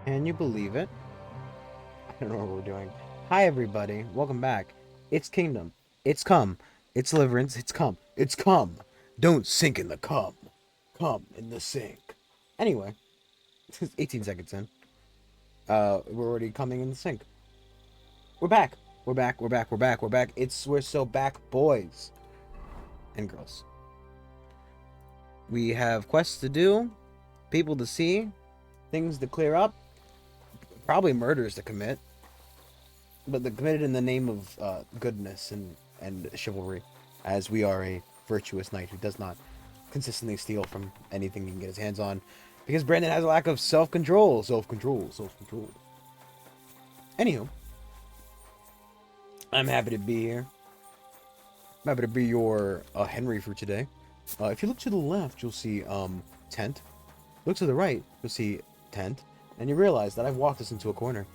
Can you believe it? I don't know what we're doing. Hi, everybody. Welcome back. It's Kingdom. It's come. It's Deliverance. It's come. It's come. Don't sink in the cum. Come in the sink. Anyway, 18 seconds in. We're already coming in the sink. We're back. We're back. We're back. We're back. We're back. We're so back, boys and girls. We have quests to do, people to see, things to clear up, probably murders to commit. But they're committed in the name of goodness and chivalry, as we are a virtuous knight who does not consistently steal from anything he can get his hands on, because Brandon has a lack of self-control. Self-control. Self-control. Anywho, I'm happy to be here. I'm happy to be your Henry for today. If you look to the left, you'll see tent. Look to the right, you'll see tent, and you realize that I've walked us into a corner.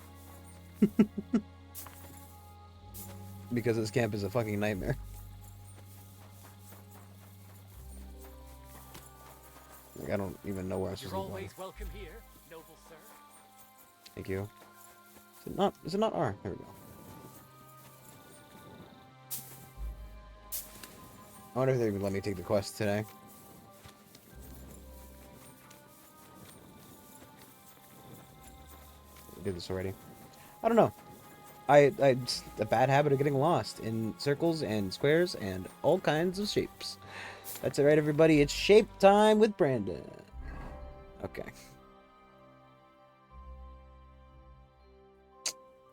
Because this camp is a fucking nightmare. Like, I don't even know where I'm supposed to be going. Welcome here, noble sir. Thank you. Is it not R? There we go. I wonder if they would let me take the quest today. I did this already. I don't know. I just a bad habit of getting lost in circles and squares and all kinds of shapes. That's it, right, everybody? It's shape time with Brandon. Okay.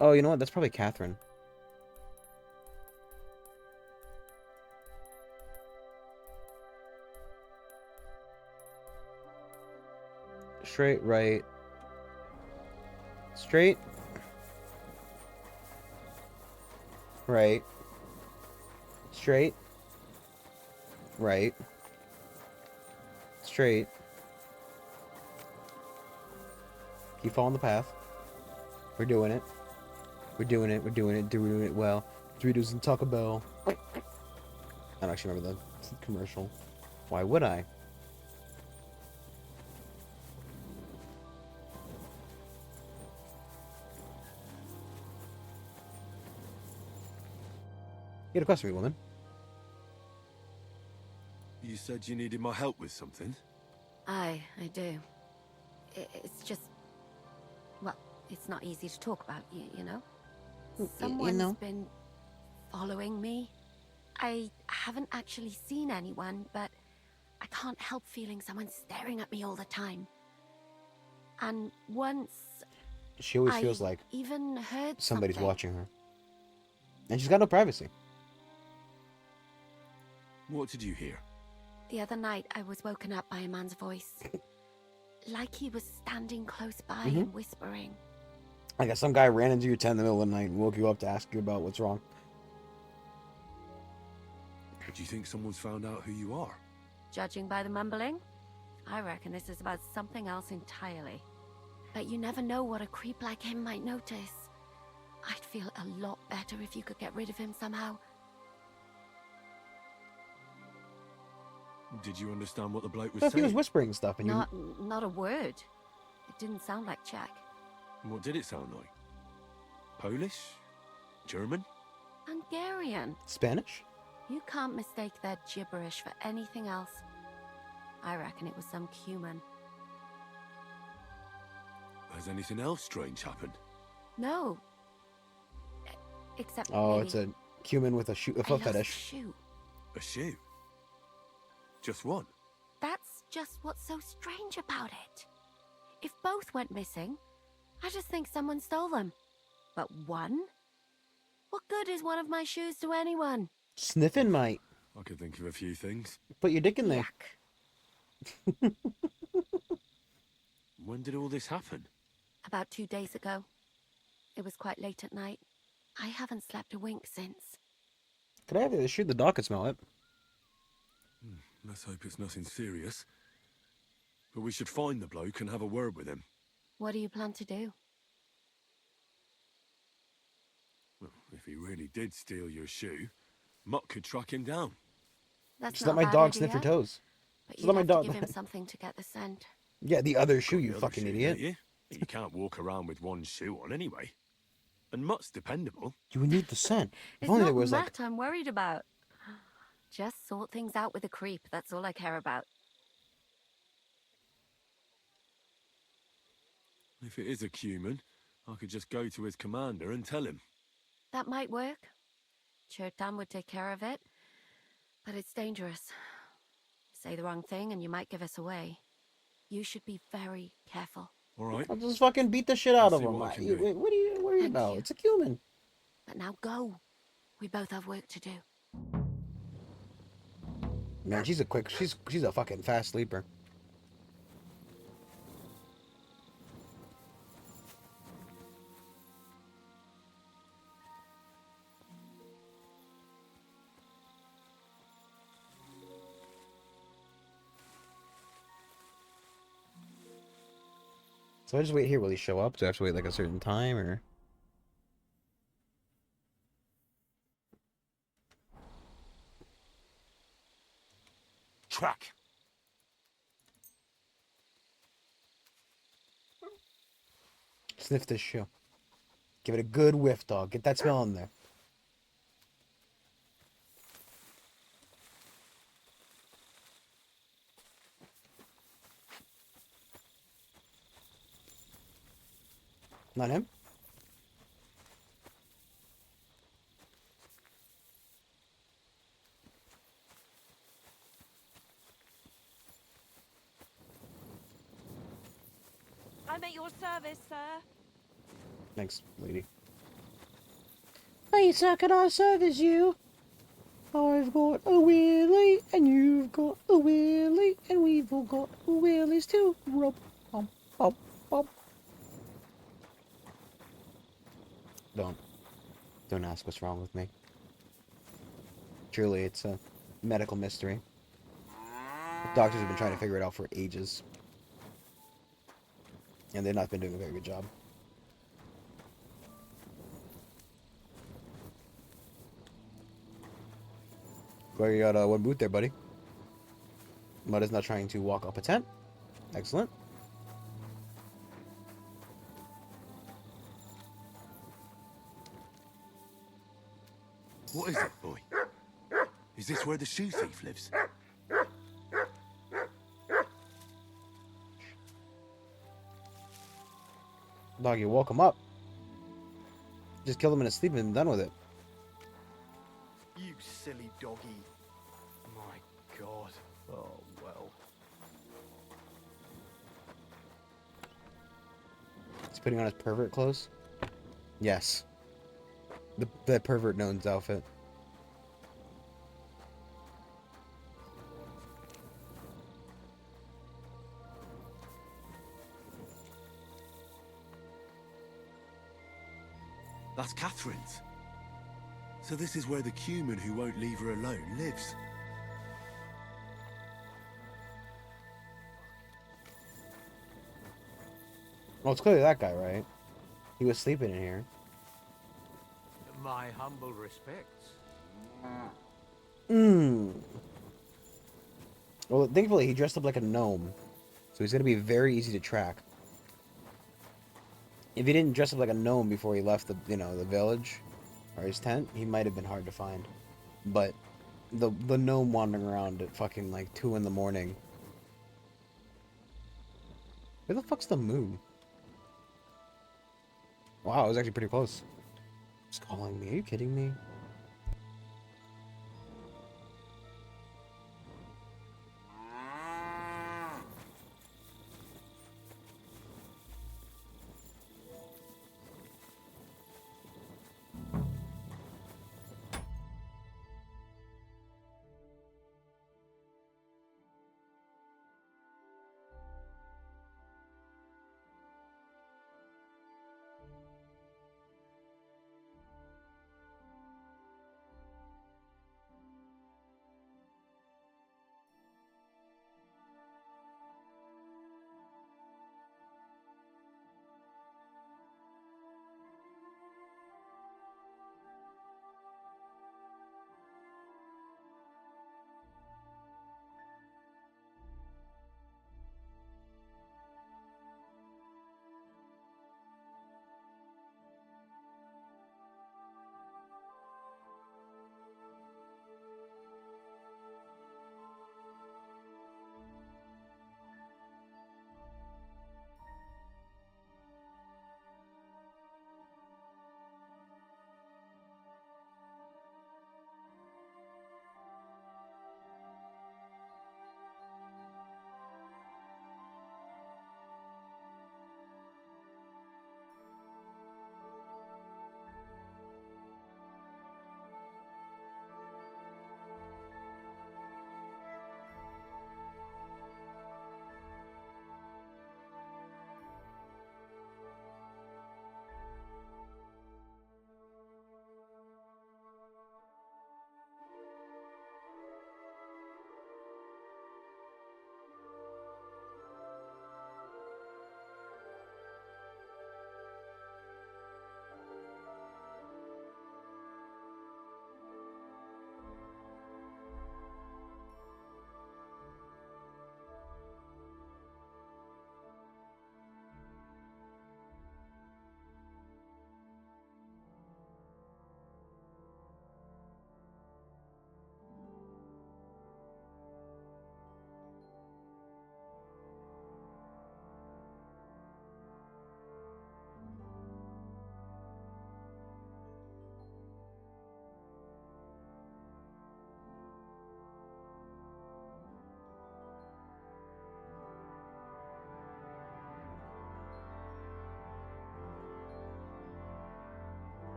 Oh, you know what? That's probably Catherine. Straight, right. Straight. Right. Straight. Right. Straight. Keep following the path. We're doing it. We're doing it. We're doing it. Doing it well. Doritos and Taco Bell. I don't actually remember the commercial. Why would I? You had a question for me, woman. You said you needed my help with something? I do. It's just... Well, it's not easy to talk about, you know? Someone's been following me. I haven't actually seen anyone, but I can't help feeling someone staring at me all the time. And once... She always feels like even heard somebody's something. watching her. And she's got no privacy. What did you hear? The other night, I was woken up by a man's voice. Like he was standing close by and whispering. I guess some guy ran into your tent in the middle of the night and woke you up to ask you about what's wrong. Do you think someone's found out who you are? Judging by the mumbling, I reckon this is about something else entirely. But you never know what a creep like him might notice. I'd feel a lot better if you could get rid of him somehow. Did you understand what the bloke was So if he was saying? whispering stuff and Not a word. It didn't sound like Czech. What did it sound like? Polish? German? Hungarian. Spanish? You can't mistake their gibberish for anything else. I reckon it was some Cuman. Has anything else strange happened? No. Except Oh, maybe it's a human with a foot lost fetish. shoe. A shoe? Just one? That's just what's so strange about it. If both went missing, I just think someone stole them. But one? What good is one of my shoes to anyone? Sniffing might. I could think of a few things. Put your dick in there. Yuck. When did all this happen? About 2 days ago. It was quite late at night. I haven't slept a wink since. Could I have to shoot the dog could smell it? Let's hope it's nothing serious. But we should find the bloke and have a word with him. What do you plan to do? Well, if he really did steal your shoe, Mutt could track him down. That's Just not let a my bad dog sniff idea, your toes. But Just you'd let my have dog. to give him something to get the scent. Yeah, the other shoe, Got you the other fucking shoe, idiot. don't you? You can't walk around with one shoe on anyway. And Mutt's dependable. You would need the scent. If It's only not there was like... Matt I'm worried about. Just sort things out with a creep. That's all I care about. If it is a human, I could just go to his commander and tell him. That might work. Chertan would take care of it. But it's dangerous. Say the wrong thing and you might give us away. You should be very careful. All right. I'll just fucking beat the shit out I'll of see him. what I can do. Wait, what are you worried Thank about? you. It's a human. But now go. We both have work to do. Man, she's a fucking fast sleeper. So I just wait here. Will he show up? Do I have to wait like a certain time or? Track. Sniff this shoe. Give it a good whiff, dog. Get that smell in there. Not him? I'm at your service, sir. Thanks, lady. Hey, sir, can I service you? I've got a wheelie, and you've got a wheelie, and we've all got wheelies too. Rub, bum, bum, bum. Don't ask what's wrong with me. Truly, it's a medical mystery. Doctors have been trying to figure it out for ages. And they've not been doing a very good job. Well, you got one boot there, buddy. Mud is not trying to walk up a tent. Excellent. What is it, boy? Is this where the shoe thief lives? Dog, you woke him up. Just killed him in his sleep and done with it. You silly doggy. My God. Oh, well. He's putting on his pervert clothes? Yes. The pervert knows outfit. That's Catherine's. So this is where the human who won't leave her alone lives. Well, it's clearly that guy, right? He was sleeping in here. My humble respects. Well, thankfully, he dressed up like a gnome. So he's going to be very easy to track. If he didn't dress up like a gnome before he left the, the village or his tent, he might have been hard to find. But the gnome wandering around at fucking like 2 in the morning. Where the fuck's the moon? Wow, it was actually pretty close. It's calling me. Are you kidding me?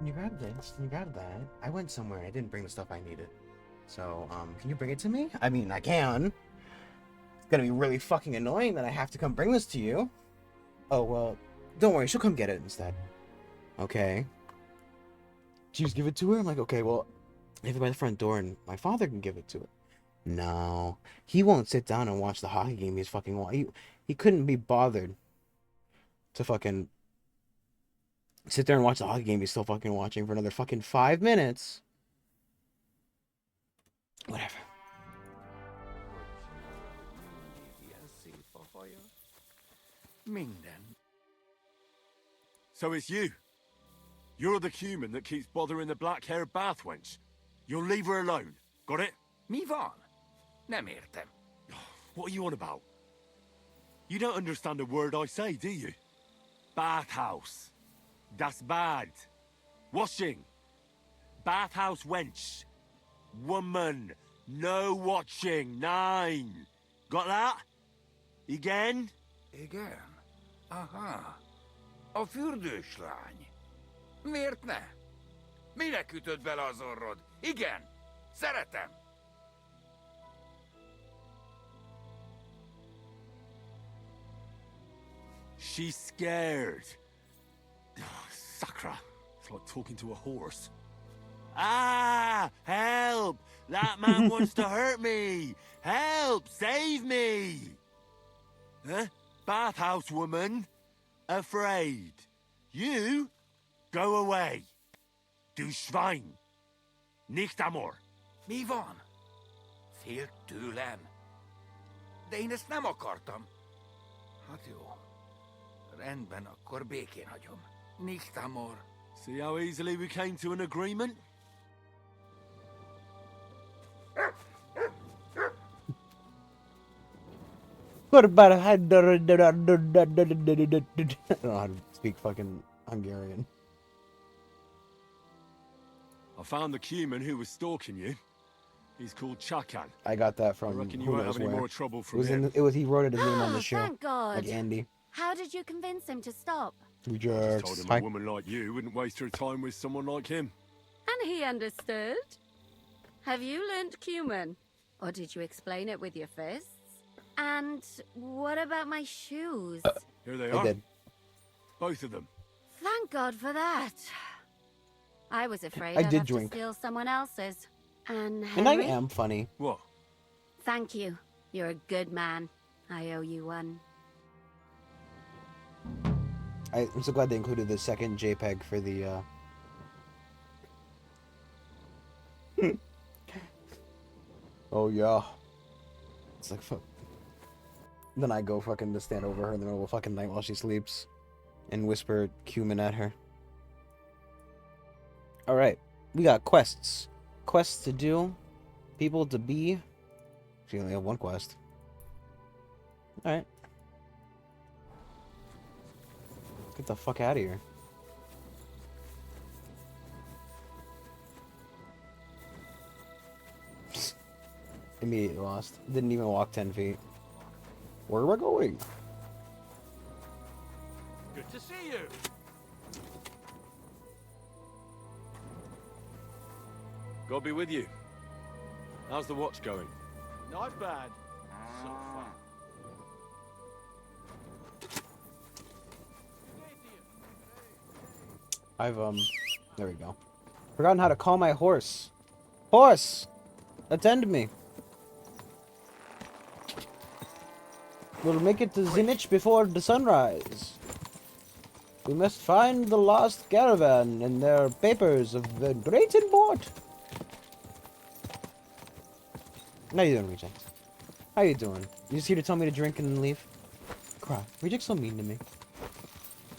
You grab this, and you grab that. I went somewhere, I didn't bring the stuff I needed. So, can you bring it to me? I mean, I can. It's gonna be really fucking annoying that I have to come bring this to you. Oh, well, don't worry, she'll come get it instead. Okay. She just give it to her? I'm like, okay, well, I have it by the front door and my father can give it to her. No. He won't sit down and watch the hockey game he's fucking he couldn't be bothered to fucking sit there and watch the hockey game he's still fucking watching for another fucking 5 minutes. Whatever. Minden. So it's you. You're the human that keeps bothering the black-haired bath wench. You'll leave her alone. Got it? Mi van? Nem értem. What are you on about? You don't understand a word I say, do you? Bathhouse. Das Bad. Washing. Bathhouse wench. Woman. No watching. 9. Got that? Again? Igen. Aha. A fürdős lány. Miért ne? Minek ütöd bele az orrod? Igen. Szeretem. She's scared. Sakra. It's like talking to a horse. Ah! Help! That man wants to hurt me! Help! Save me! Huh? Bathhouse woman? Afraid. You? Go away. Du Schwein. Nicht amor. Mi van? Félt tőlem. De én ezt nem akartam. Hát jó. Rendben, akkor békén hagyom. Nicht amor. See how easily we came to an agreement? What about I don't know how to speak fucking Hungarian. I found the human who was stalking you. He's called Chakan. I got that I from reckon you who won't knows have any where. more trouble It from was him. he wrote it his name on the Oh, show. thank God. Like Andy. How did you convince him to stop? We Just just told him a woman like you wouldn't waste her time with someone like him. And he understood? Have you learnt Cuman? Or did you explain it with your fists? And what about my shoes? Here they I are. did. Both of them. Thank God for that. I was afraid I I'd did have drink. to steal someone else's. And And I Henry? am funny. What? Thank you. You're a good man. I owe you one. I'm so glad they included the second JPEG for the Oh yeah. It's like fuck. Then I go fucking to stand over her in the middle of the fucking night while she sleeps and whisper cumin at her. Alright. We got quests. Quests to do. People to be. She only have one quest. Alright. Get the fuck out of here. Immediately lost. Didn't even walk 10 feet. Where am I going? Good to see you. God be with you. How's the watch going? Not bad. So far. I've there we go. Forgotten how to call my horse. Horse! Attend me. We'll make it to Zinich before the sunrise. We must find the lost caravan and their papers of the great import. How you doing, Reject? How you doing? You just here to tell me to drink and then leave? Crap, Reject's so mean to me.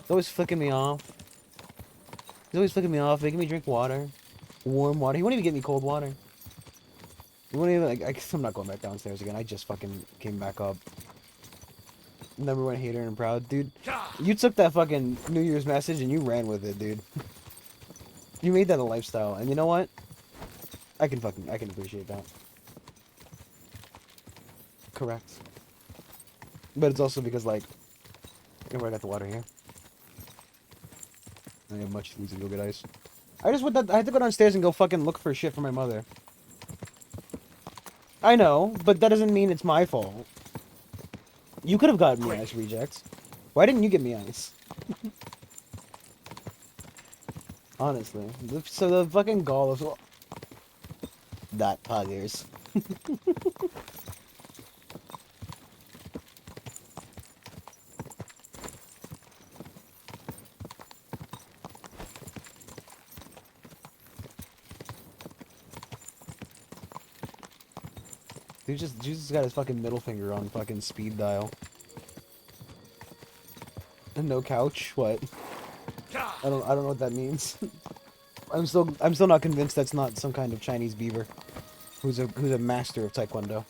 He's always flicking me off. He's always flicking me off, making me drink water. Warm water. He won't even get me cold water. He won't even, like, I'm not going back downstairs again. I just fucking came back up. Number one hater and proud. Dude, you took that fucking New Year's message and you ran with it, dude. You made that a lifestyle. And you know what? I can appreciate that. Correct. But it's also because, like, you know where I got the water here? I have much food to go get ice. I just went. I had to go downstairs and go fucking look for shit for my mother. I know, but that doesn't mean it's my fault. You could have gotten me ice, Rejects. Why didn't you get me ice? Honestly. So the fucking gall of... That poggers. Jesus got his fucking middle finger on fucking speed dial. And no couch? What? I don't know what that means. I'm still not convinced that's not some kind of Chinese beaver who's a master of taekwondo.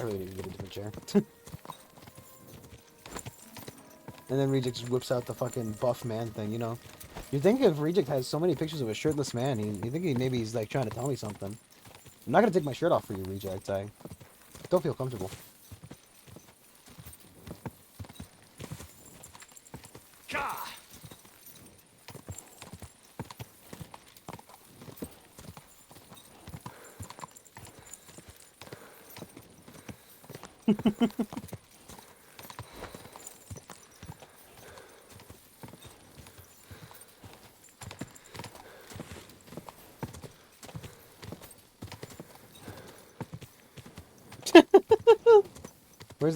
I really need to get a different chair. And then Reject just whips out the fucking buff man thing, you know. You think if Reject has so many pictures of a shirtless man, you think maybe he's like trying to tell me something. I'm not gonna take my shirt off for you, Reject. I don't feel comfortable.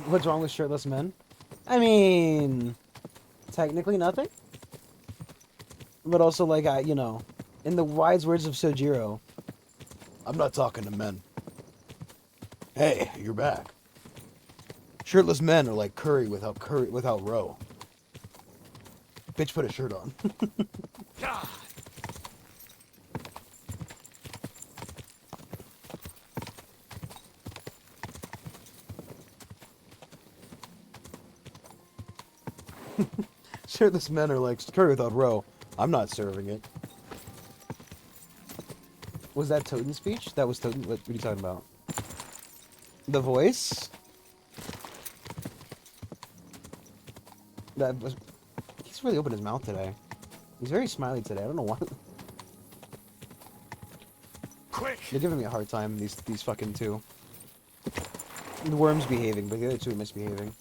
What's wrong with shirtless men? I mean, technically nothing. But also, like, you know, in the wise words of Sojiro, I'm not talking to men. Hey, you're back. Shirtless men are like curry without roe. Bitch, put a shirt on. Shirtless men are like curry without roe. I'm not serving it. Was that Toten's speech? That was Toten. What are you talking about? The voice? That was... He's really opened his mouth today. He's very smiley today. I don't know why. Quick! They're giving me a hard time, these fucking two. The worm's behaving, but the other two are misbehaving.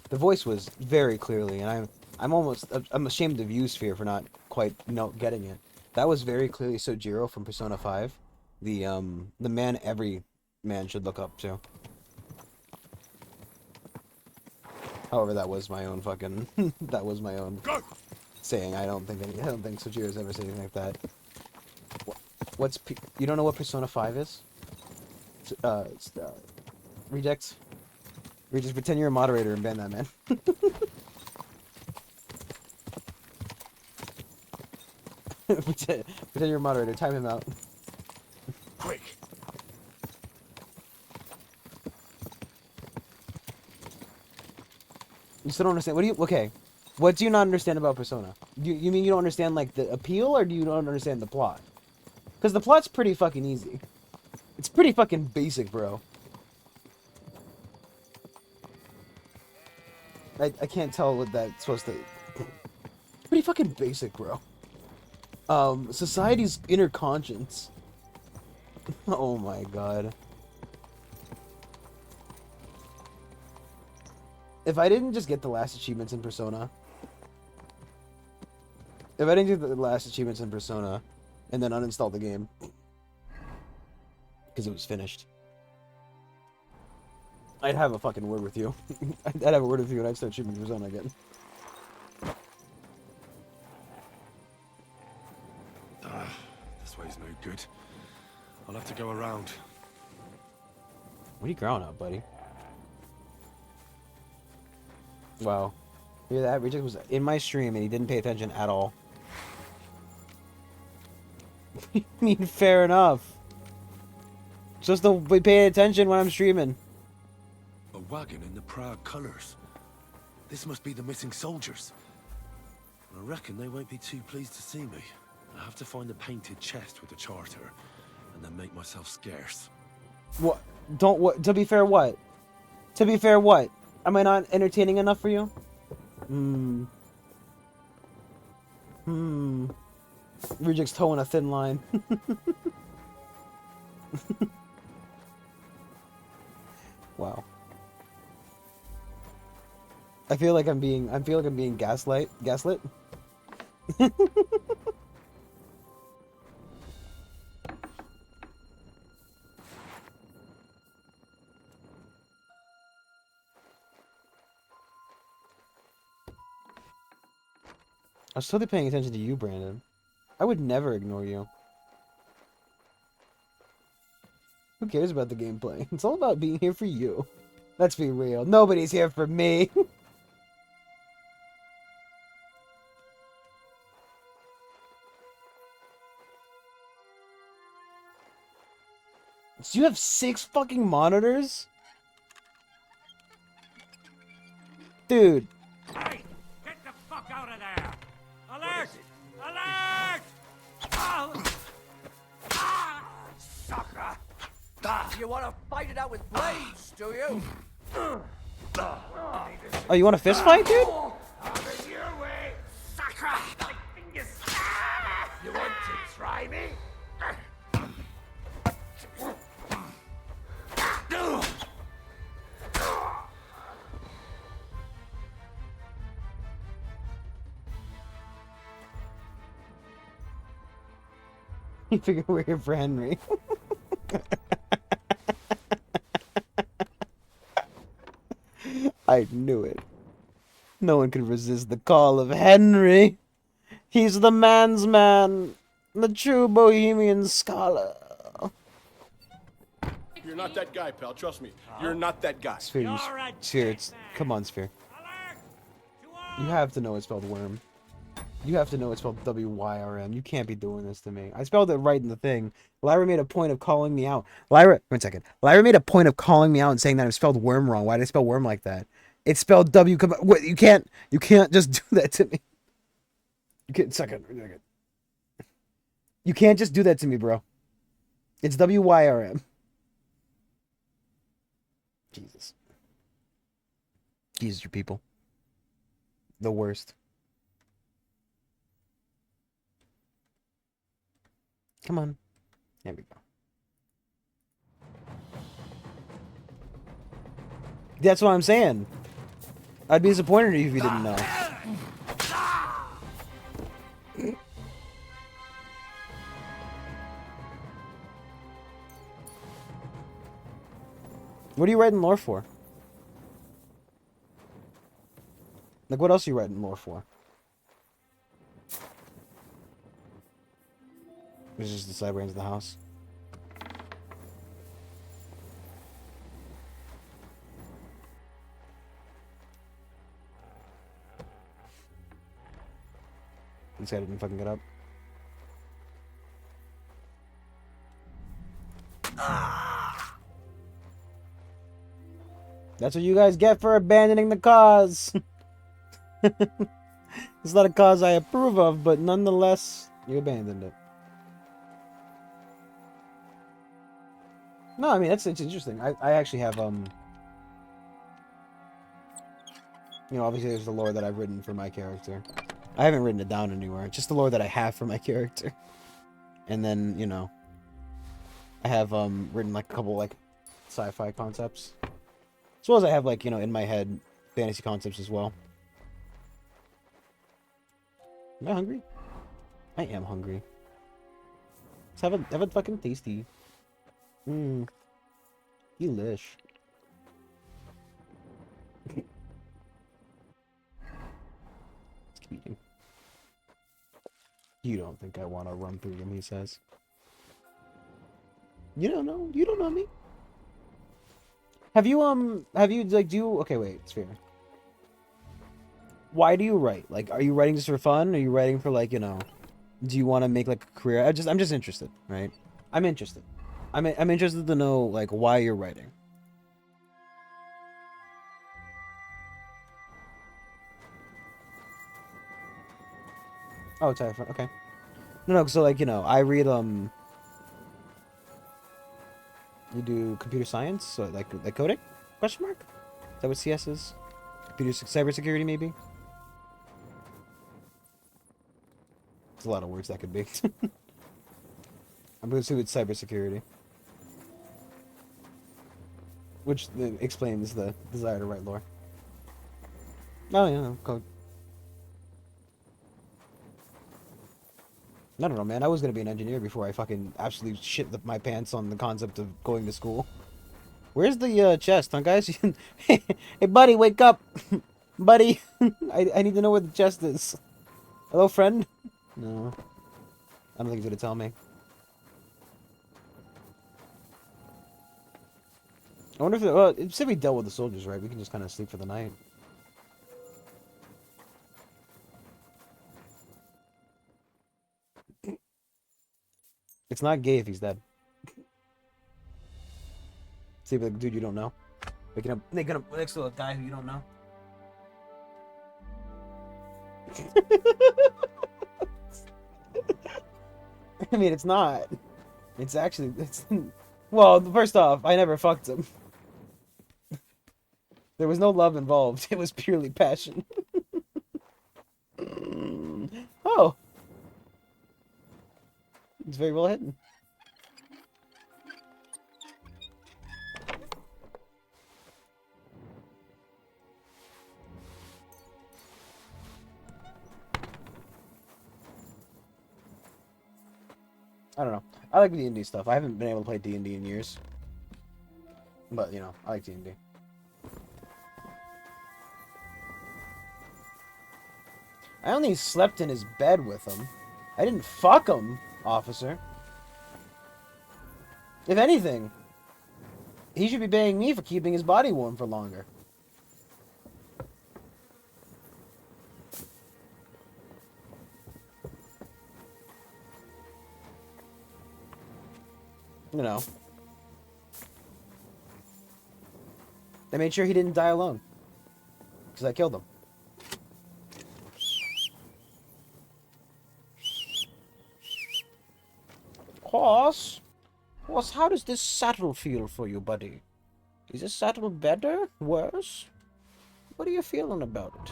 The voice was very clearly, and I'm ashamed of you, Sphere, for not quite getting it. That was very clearly Sojiro from Persona 5. The man every man should look up to. However, that was my own fucking that was my own saying. I don't think Sojiro's ever said anything like that. You don't know what Persona 5 is? Rejects. Just pretend you're a moderator and ban that man. pretend you're a moderator. Time him out. Quick! You still don't understand. Okay. What do you not understand about Persona? You mean you don't understand like the appeal, or do you not understand the plot? Because the plot's pretty fucking easy. It's pretty fucking basic, bro. I can't tell what that's supposed to... Pretty fucking basic, bro. Society's inner conscience. Oh my god. If I didn't just get the last achievements in Persona... If I didn't get the last achievements in Persona, and then uninstall the game... Because it was finished... I'd have a fucking word with you. I'd have a word with you and I'd start shooting Persona again. This way's no good. I'll have to go around. What are you growling up, buddy? Wow. Hear that? Reject was in my stream and he didn't pay attention at all. I mean, fair enough. Just to pay attention when I'm streaming. A wagon in the proud colours. This must be the missing soldiers. I reckon they won't be too pleased to see me. I have to find a painted chest with a charter, and then make myself scarce. What? To be fair, what? To be fair, what? Am I not entertaining enough for you? Hmm. Hmm. Reject's towing a thin line. Wow. I feel like I'm being gaslit. I was totally paying attention to you, Brandon. I would never ignore you. Who cares about the gameplay? It's all about being here for you. Let's be real. Nobody's here for me. So you have 6 fucking monitors? Dude. Hey, get the fuck out of there! Alert! Alert! Oh. Ah! Sucker! You want to fight it out with blades, do you? Oh, you want a fist fight, dude? Out of your way, sucker! My fingers! Ah! You want to try me? You figure we're here for Henry. I knew it. No one can resist the call of Henry. He's the man's man. The true bohemian scholar. You're not that guy, pal. Trust me. You're not that guy. Sphere, come on, Sphere. You have to know it's spelled worm. You have to know it's spelled W-Y-R-M. You can't be doing this to me. I spelled it right in the thing. Lyra made a point of calling me out. Lyra, 1 second. Lyra made a point of calling me out and saying that I spelled worm wrong. Why did I spell worm like that? It's spelled W. What? You can't just do that to me. You can't. Second. You can't just do that to me, bro. It's W-Y-R-M. Jesus. Jesus, you people. The worst. Come on. There we go. That's what I'm saying. I'd be disappointed if you didn't know. What are you writing lore for? Like, what else are you writing lore for? This is just the side brains of the house. This guy didn't fucking get up. That's what you guys get for abandoning the cause. It's not a cause I approve of, but nonetheless, you abandoned it. No, I mean, it's interesting. I actually have, you know, obviously there's the lore that I've written for my character. I haven't written it down anywhere. It's just the lore that I have for my character. And then, you know, I have, written, like, a couple, like, sci-fi concepts. As well as I have, like, you know, in my head, fantasy concepts as well. Am I hungry? I am hungry. Let's have a fucking tasty. Mmm. Delish. Let's keep eating. You don't think I want to run through them, he says. You don't know. You don't know me. Have you, like, okay, wait, it's fair. Why do you write? Like, are you writing just for fun? Are you writing for, like, you know, do you want to make, like, a career? I'm just interested, right? I'm interested. I'm interested to know, like, why you're writing. Oh, it's fun. Okay. No, so, like, you know, I read, you do computer science, so, like coding? Question mark? Is that what CS is? Cybersecurity, maybe? There's a lot of words that could be. I'm going to assume it's cybersecurity. Which explains the desire to write lore. Oh, yeah, code. I don't know, man. I was going to be an engineer before I fucking absolutely shit my pants on the concept of going to school. Where's the chest, huh, guys? Hey, buddy, wake up! Buddy! I need to know where the chest is. Hello, friend? No. I don't think he's going to tell me. I wonder if... Well, if we dealt with the soldiers, right? We can just kind of sleep for the night. It's not gay if he's dead. See, like, dude, you don't know. Waking up next to a guy who you don't know. I mean, it's not. It's actually, it's... Well, first off, I never fucked him. There was no love involved. It was purely passion. Oh. It's very well hidden. I don't know. I like D&D stuff. I haven't been able to play D&D in years. But, you know, I like D&D. I only slept in his bed with him. I didn't fuck him, officer. If anything, he should be paying me for keeping his body warm for longer. You know. I made sure he didn't die alone. Because I killed him. Horse? Horse, how does this saddle feel for you, buddy? Is this saddle better? Worse? What are you feeling about it?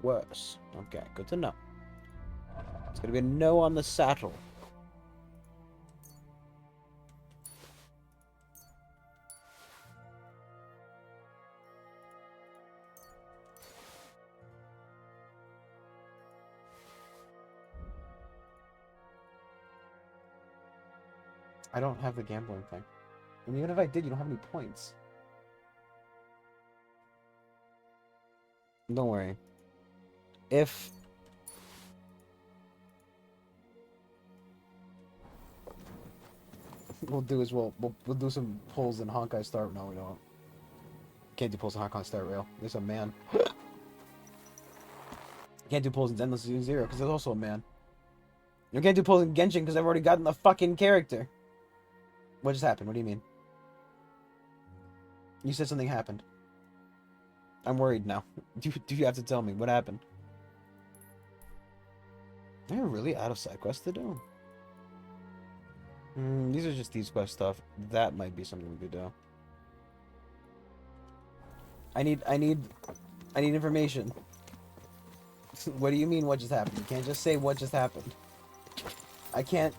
Worse. Okay, good to know. It's gonna be a no on the saddle. I don't have the gambling thing. And even if I did, you don't have any points. Don't worry. If... we'll do is we'll do some pulls in Honkai Star... No, we don't. Can't do pulls in Honkai Star Rail. There's a man. Can't do pulls in Endless Zero because there's also a man. You can't do pulls in Genshin because I've already gotten the fucking character. What just happened? What do you mean? You said something happened. I'm worried now. Do you have to tell me what happened? Am I really out of side quests to do? These are just these quest stuff. That might be something we could do. I need information. What do you mean what just happened? You can't just say what just happened. I can't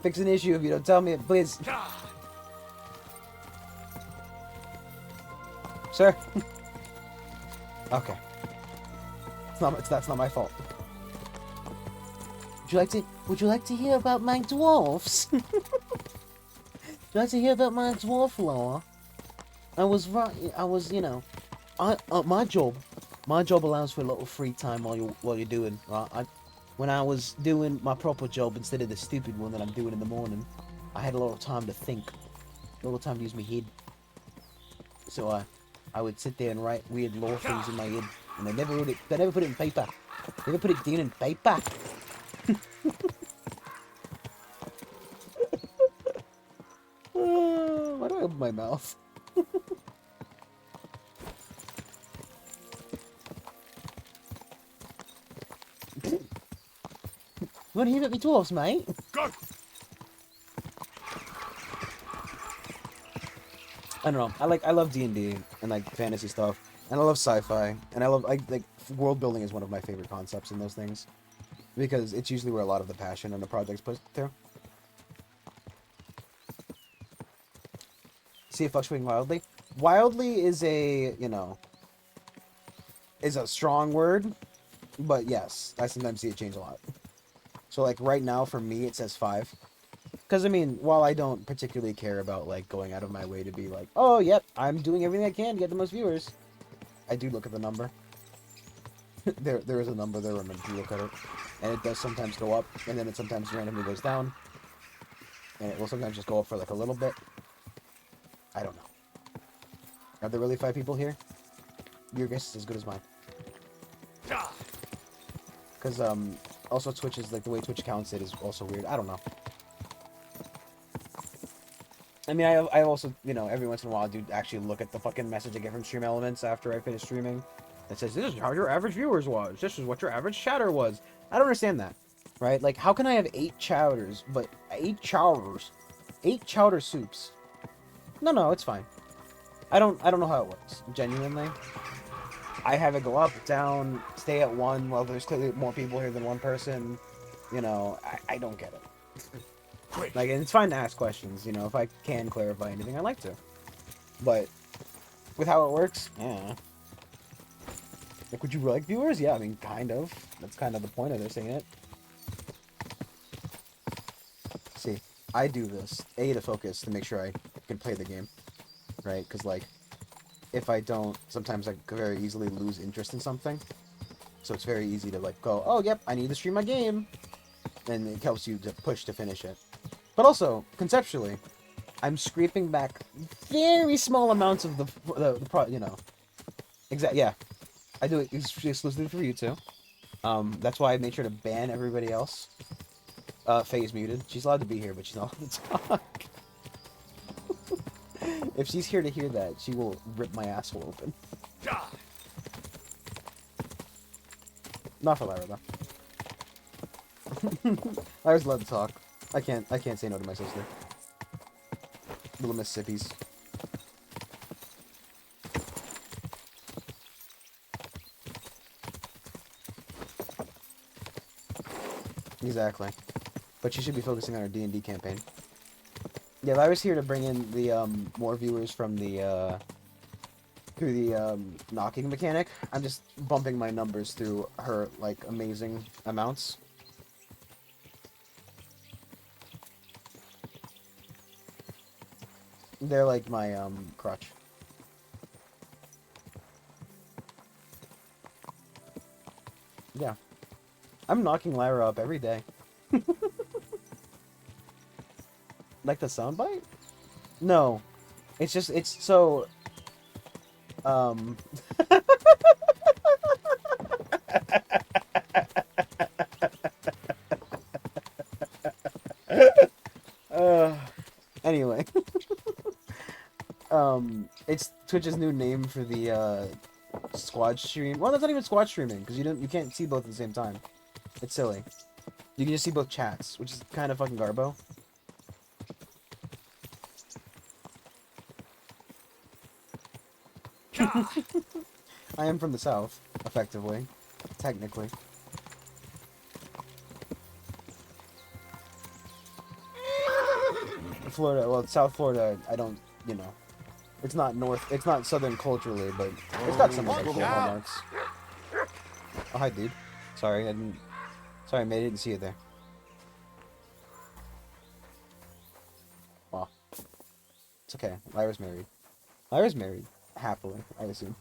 fix an issue if you don't tell me it, please. Sir. Okay. That's not my fault. Would you like to hear about my dwarfs? Would you like to hear about my dwarf lore? You know, my job allows for a lot of free time while you're doing, right? When I was doing my proper job instead of the stupid one that I'm doing in the morning, I had a lot of time to think, a lot of time to use my head. So I would sit there and write weird lore things in my head, and they never put it in paper. They never put it down in paper. Why do I open my mouth? What do you hear about me dwarfs, mate? Go! I don't know. I love D&D and like fantasy stuff, and I love sci-fi, and I love like world building is one of my favorite concepts in those things because it's usually where a lot of the passion in the project's put through. See it fluctuating wildly. Wildly is a is a strong word, but yes, I sometimes see it change a lot. So like right now for me it says 5. Because I mean, while I don't particularly care about like going out of my way to be like, oh yep, I'm doing everything I can to get the most viewers, I do look at the number. there is a number there when you look at it, and it does sometimes go up, and then it sometimes randomly goes down, and it will sometimes just go up for like a little bit. I don't know. Are there really 5 people here? Your guess is as good as mine. Because also Twitch is like the way Twitch counts it is also weird. I don't know. I mean, I also, every once in a while I do actually look at the fucking message I get from Stream Elements after I finish streaming. It says, this is how your average viewers was. This is what your average chatter was. I don't understand that, right? Like, how can I have 8 chowders, but 8 chowders? 8 chowder soups? No, it's fine. I don't know how it works, genuinely. I have it go up, down, stay at 1, while there's clearly more people here than one person. I don't get it. Like, and it's fine to ask questions, if I can clarify anything, I like to. But, with how it works, yeah. Like, would you like viewers? Yeah, I mean, kind of. That's kind of the point of this, ain't it? See, I do this, A, to focus, to make sure I can play the game, right? Because, like, if I don't, sometimes I could very easily lose interest in something. So it's very easy to, like, go, oh, yep, I need to stream my game. And it helps you to push to finish it. But also, conceptually, I'm scraping back very small amounts of yeah. I do it exclusively for you too. That's why I made sure to ban everybody else. Faye's muted. She's allowed to be here, but she's not allowed to talk. If she's here to hear that, she will rip my asshole open. Not for Lyra, though. Lyra's allowed to talk. I can't say no to my sister. Little Mississippi's. Exactly. But she should be focusing on her D&D campaign. Yeah, Lyra's here to bring in the more viewers from the through the knocking mechanic. I'm just bumping my numbers through her like amazing amounts. They're like my crutch. Yeah. I'm knocking Lyra up every day. Like the soundbite? No. It's so anyway. It's Twitch's new name for the squad stream. Well, that's not even squad streaming because you can't see both at the same time. It's silly. You can just see both chats, which is kind of fucking garbo. I am from the south, effectively, technically. Florida, well, South Florida, I don't, it's not it's not southern culturally, but it's got some of the cool hallmarks. Oh, hi, dude. Sorry, sorry, mate, I didn't see you there. Wow. It's okay, Lyra's married. Lyra's married, happily, I assume.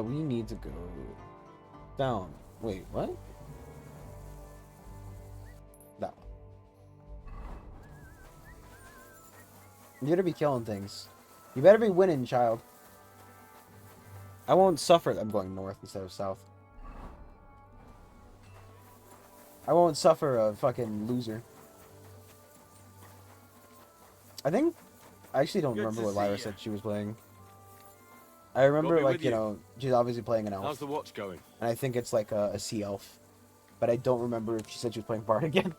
We need to go down. Wait, what? That one. You better be killing things. You better be winning, child. I won't suffer. I'm going north instead of south. I won't suffer a fucking loser. I actually don't remember what Lyra said she was playing. I remember, like, she's obviously playing an elf. How's the watch going? And I think it's like a sea elf. but I don't remember if she said she was playing Bard again.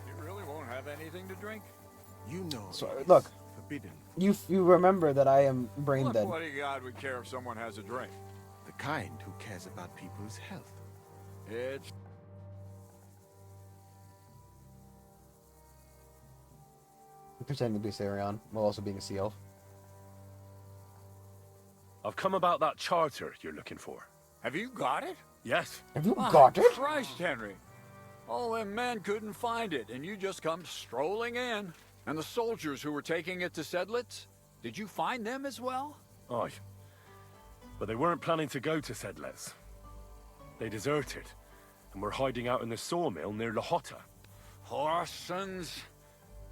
You really won't have anything to drink? You know, So, it's look. forbidden. You remember that I am brain What dead. bodyguard would care if someone has a drink? The kind who cares about people's health. It's... Pretending to be Sarion while also being a sea elf. I've come about that charter you're looking for. Have you got it? Yes. Have you My got it? Christ, Henry. All them men couldn't find it, and you just come strolling in. And the soldiers who were taking it to Sedlitz, did you find them as well? Aye. But they weren't planning to go to Sedlitz. They deserted, and were hiding out in the sawmill near Lahota. Horsons.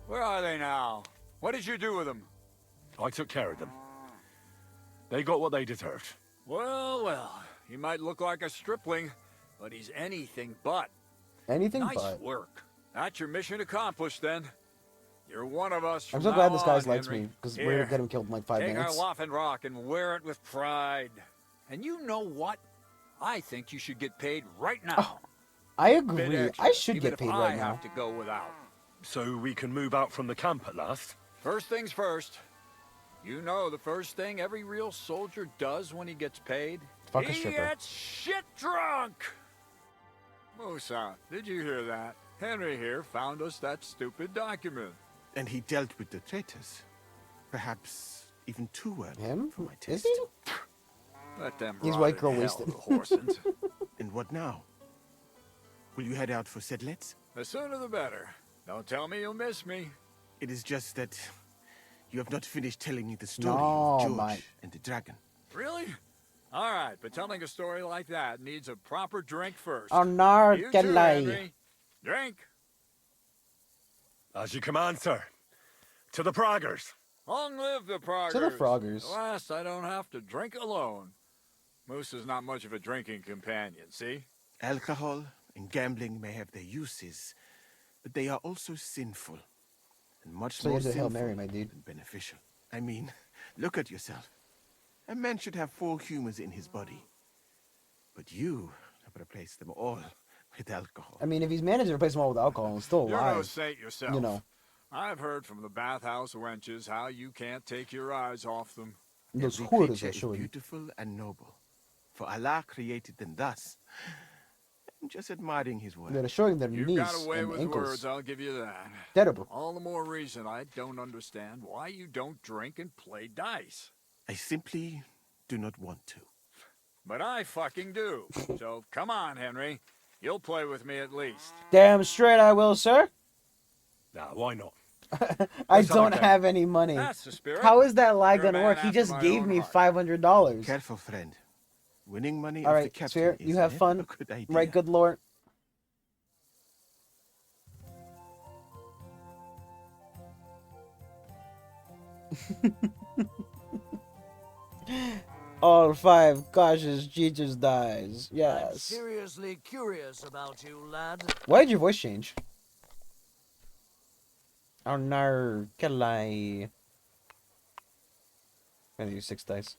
Where are they now? What did you do with them? I took care of them. They got what they deserved. Well, well, he might look like a stripling, but he's anything but. Anything Nice but. work. That's your mission accomplished, then. You're one of us I'm from so glad now this guy on, likes Henry. me, because we're Here, gonna get him killed in like 5 take minutes. our Waffen Rock and wear it with pride. And you know what? I think you should get paid right now. Oh, I Bit agree. extra, I should even get if paid I right now. have to go without. So we can move out from the camp at last? First things first. You know the first thing every real soldier does when he gets paid? Fuck a He stripper. gets shit drunk! Musa, did you hear that? Henry here found us that stupid document. And he dealt with the traitors. Perhaps even too well Him? for my Is taste. he? Let them He's rot white in girl hell, wasted. the Horsens. And what now? Will you head out for Sedlitz? The sooner the better. Don't tell me you'll miss me. It is just that you have not finished telling me the story No, of George mate. and the dragon. Really? All right, but telling a story like that needs a proper drink first. Oh no, You get too, lay. Henry. Drink. As you command, sir. To the Praggers. Long live the Proggers. To the Froggers. At last, I don't have to drink alone. Moose is not much of a drinking companion, see? Alcohol and gambling may have their uses, but they are also sinful. And much So you more have to Hail sinful Mary, my dude. than beneficial. I mean, look at yourself. A man should have 4 humors in his body. But you have replaced them all with alcohol. I mean, if he's managed to replace them all with alcohol and still You're no alive, saint yourself. you know, I've heard from the bathhouse wenches how you can't take your eyes off them. those Every whores creature are is showing. beautiful and noble. For Allah created them thus. I'm just admiring his work. They're showing their You knees got away and with ankles. words, I'll give you that. Terrible. All the more reason I don't understand why you don't drink and play dice. I simply do not want to. But I fucking do. So come on, Henry. You'll play with me at least. Damn straight I will, sir. Nah, why not? I Let's have a don't game. have any money. That's the spirit. How is that lie You're a gonna man work? He after just my gave own me heart. $500. Careful, friend. Winning money All off the right, captain Sphere, is you have never fun. a good idea. Right, good lord. All 5 cautious Jesus dies. I'm Yes. seriously curious about you, lad. Why did your voice change? Oh no, can I? I'm gonna use 6 dice.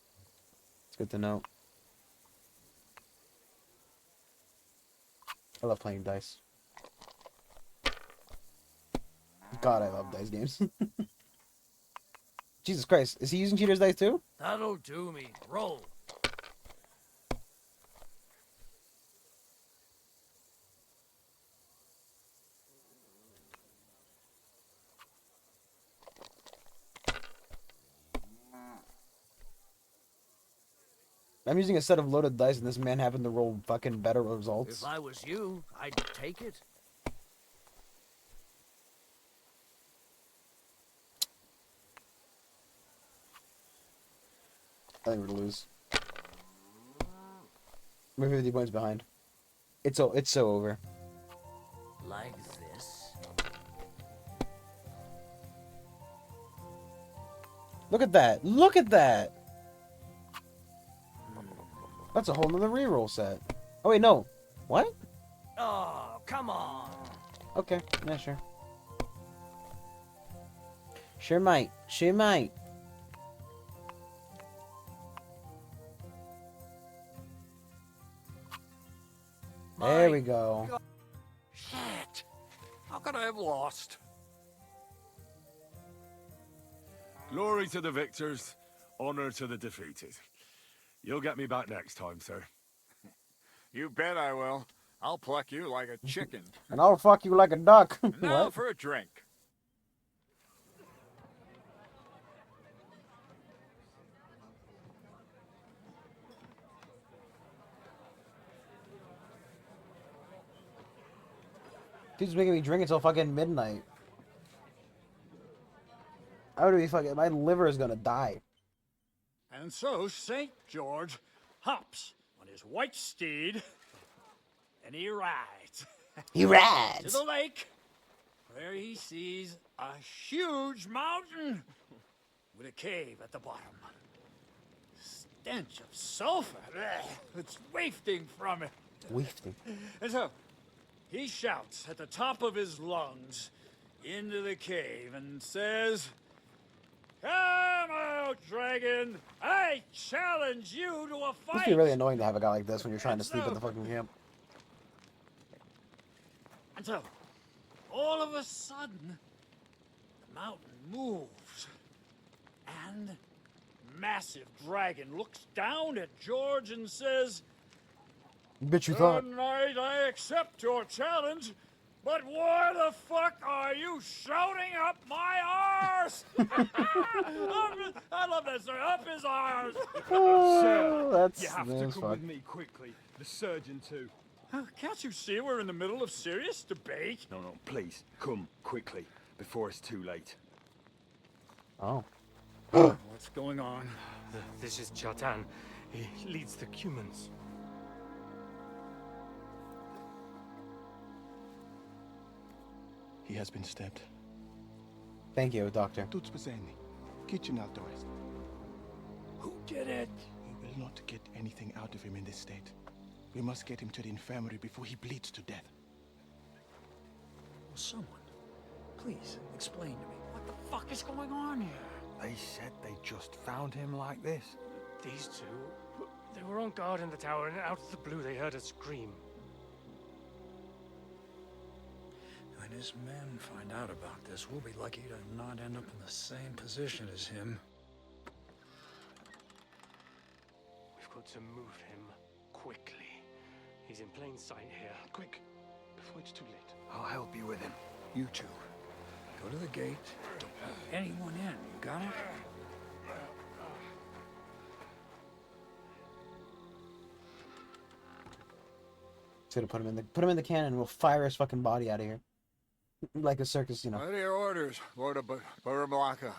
It's good to know. I love playing dice. God, I love dice games. Jesus Christ, is he using cheater's dice too? That'll do me. Roll. I'm using a set of loaded dice, and this man happened to roll fucking better results. If I was you, I'd take it. I think we're gonna lose. We're 50 points behind. It's so over. Like this. Look at that! Look at that! That's a whole nother reroll set. Oh wait, no. What? Oh, come on. Okay, yeah, sure. Sure might. Sure might. There we go. God. Shit! How could I have lost? Glory to the victors, honor to the defeated. You'll get me back next time, sir. You bet I will. I'll pluck you like a chicken. And I'll fuck you like a duck. And now What? for a drink. Dude's making me drink until fucking midnight. I would be fucking. My liver is gonna die. And so St. George hops on his white steed, and he rides He to rides. the lake, where he sees a huge mountain with a cave at the bottom. Stench of sulfur, it's wafting from it. Wafting. And so he shouts at the top of his lungs into the cave and says, "Come out, dragon! I challenge you to a It fight!" must be really annoying to have a guy like this when you're trying to sleep at the fucking camp. And so, all of a sudden, the mountain moves, and massive dragon looks down at George and says, Bitch, you thought. "Tonight I accept your challenge, but why the fuck are you shouting up my arse?" I love that story. Up his arse. Oh, that's You have to that's come fuck. with me quickly. The surgeon too. Can't you see we're in the middle of serious debate? No, please, come quickly before it's too late. Oh. What's going on? This is Chatan. He leads the Cumans. He has been stabbed. Thank you, doctor. Тут спасение. Kitchen outdoors. Who did it? We will not get anything out of him in this state. We must get him to the infirmary before he bleeds to death. Will someone please explain to me what the fuck is going on here? They said they just found him like this. These two, they were on guard in the tower, and out of the blue they heard a scream. When his men find out about this, we'll be lucky to not end up in the same position as him. We've got to move him quickly. He's in plain sight here. Quick, before it's too late. I'll help you with him. You two, go to the gate. Don't let anyone in. You got it? Just gonna put him in the cannon and we'll fire his fucking body out of here. Like a circus, you know. What are your orders, Lord of Buramalaka?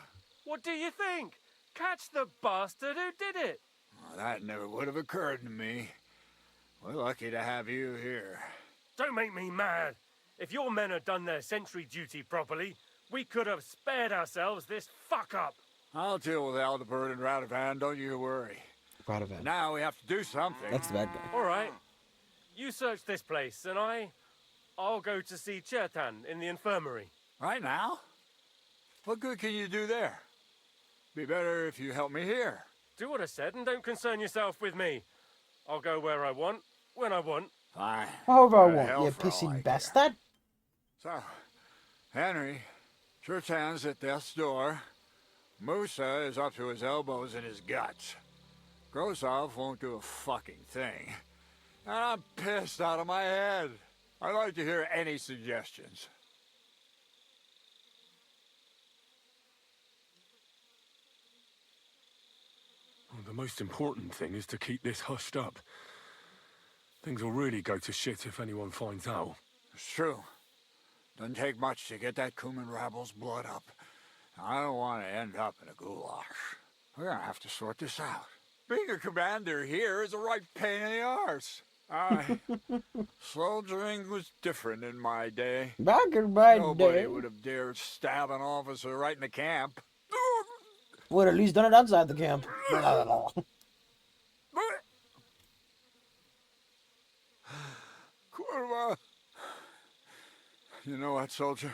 What do you think? Catch the bastard who did it! Well, that never would have occurred to me. We're lucky to have you here. Don't make me mad. If your men had done their sentry duty properly, we could have spared ourselves this fuck-up. I'll deal with Aldebert and Radovan, don't you worry. Radovan. Now we have to do something. That's the bad guy. All right. You search this place, and I'll go to see Chertan in the infirmary. Right now? What good can you do there? Be better if you help me here. Do what I said, and don't concern yourself with me. I'll go where I want, when I want. Fine. However I Go to want, hell you for all I pissy care. bastard. So, Henry, Chertan's at death's door. Musa is up to his elbows in his guts. Grosov won't do a fucking thing. And I'm pissed out of my head. I'd like to hear any suggestions. Well, the most important thing is to keep this hushed up. Things will really go to shit if anyone finds out. It's true. Doesn't take much to get that Kuman rabble's blood up. I don't want to end up in a goulash. We're gonna have to sort this out. Being a commander here is a right pain in the arse. Soldiering was different in my day. Back in my Nobody day. would have dared stab an officer right in the camp. Would at least done it outside the camp. Kurva. You know what, soldier?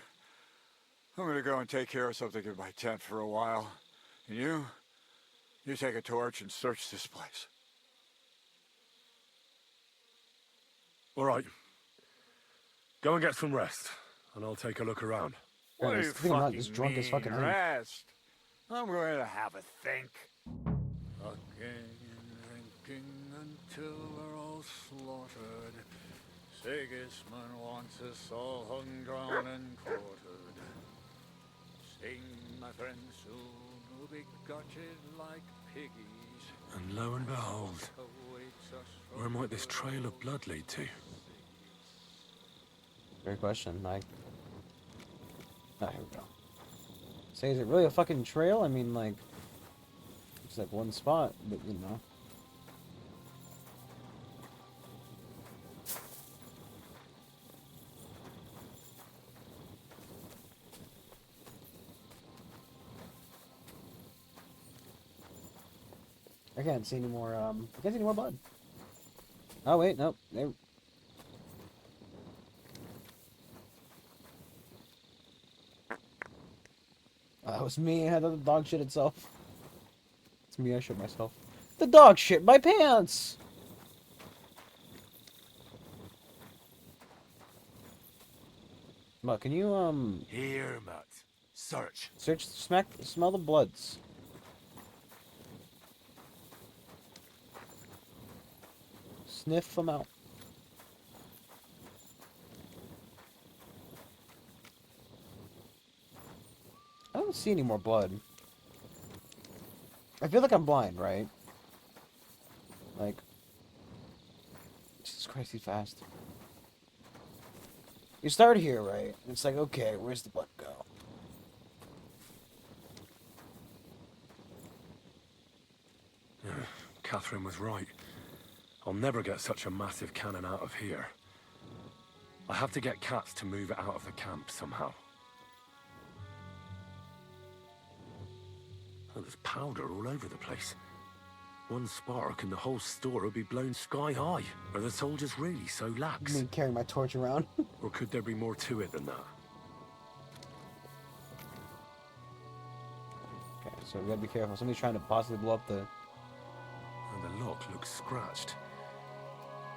I'm gonna go and take care of something in my tent for a while. And you take a torch and search this place. All right. Go and get some rest, and I'll take a look around. What do I you think I'm not fucking as drunk as mean, fucking him. rest? I'm going to have a think. Fucking and drinking until we're all slaughtered. Sigismund wants us all hung, drawn, and quartered. Sing, my friends, soon we'll be gutted like piggies. And lo and behold, where might this trail of blood lead to? Great question. Like, oh, here we go. Say, is it really a fucking trail? I mean, like, it's like one spot, but you know. I can't see any more, I can't see any more blood. Oh, wait, nope. There. That was me. I had the dog shit itself. It's me. I shit myself. The dog shit my pants. Mutt, can you Here, Mutt. Search. smell the bloods. Sniff them out. I don't see any more blood. I feel like I'm blind, right? Like, Jesus Christ, he's fast. You start here, right? And it's like, okay, where's the blood go? Catherine was right. I'll never get such a massive cannon out of here. I have to get Cats to move it out of the camp somehow. Oh, there's powder all over the place. One spark and the whole store will be blown sky high. Are the soldiers really so lax? Me carrying my torch around. Or could there be more to it than that? Okay, so we gotta be careful. Somebody's trying to possibly blow up the... And the lock looks scratched.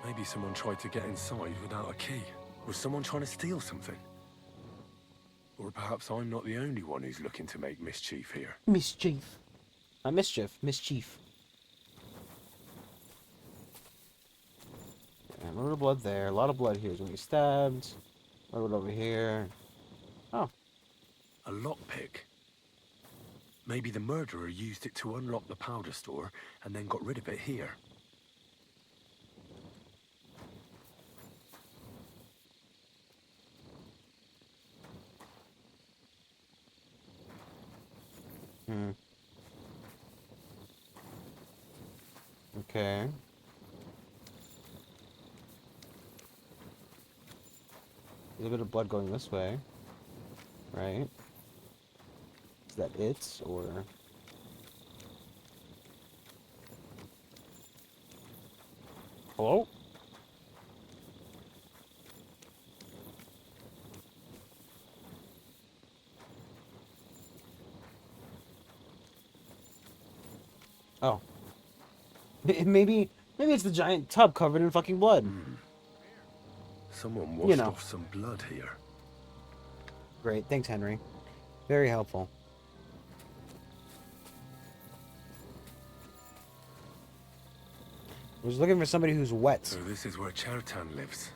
Maybe someone tried to get inside without a key. Was someone trying to steal something? Or perhaps I'm not the only one who's looking to make mischief here. Mischief. Mischief. Yeah, a little blood there. A lot of blood here. He's gonna be stabbed. A little bit over here. Oh. A lockpick. Maybe the murderer used it to unlock the powder store and then got rid of it here. Okay. There's a bit of blood going this way. Right? Is that it, or... Hello? Oh. Maybe it's the giant tub covered in fucking blood. Someone washed off some blood here. Great, thanks, Henry. Very helpful. I was looking for somebody who's wet. So this is where Chertan lives.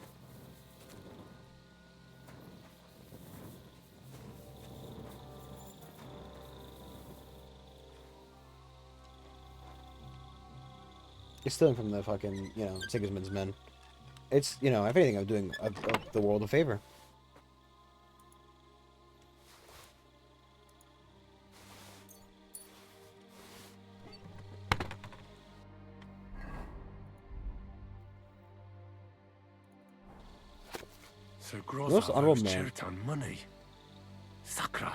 You're stealing from the fucking, Sigismund's men. It's, if anything, I'm doing the world a favor. So Grozov honorable owes man. Chertan money. Sakra.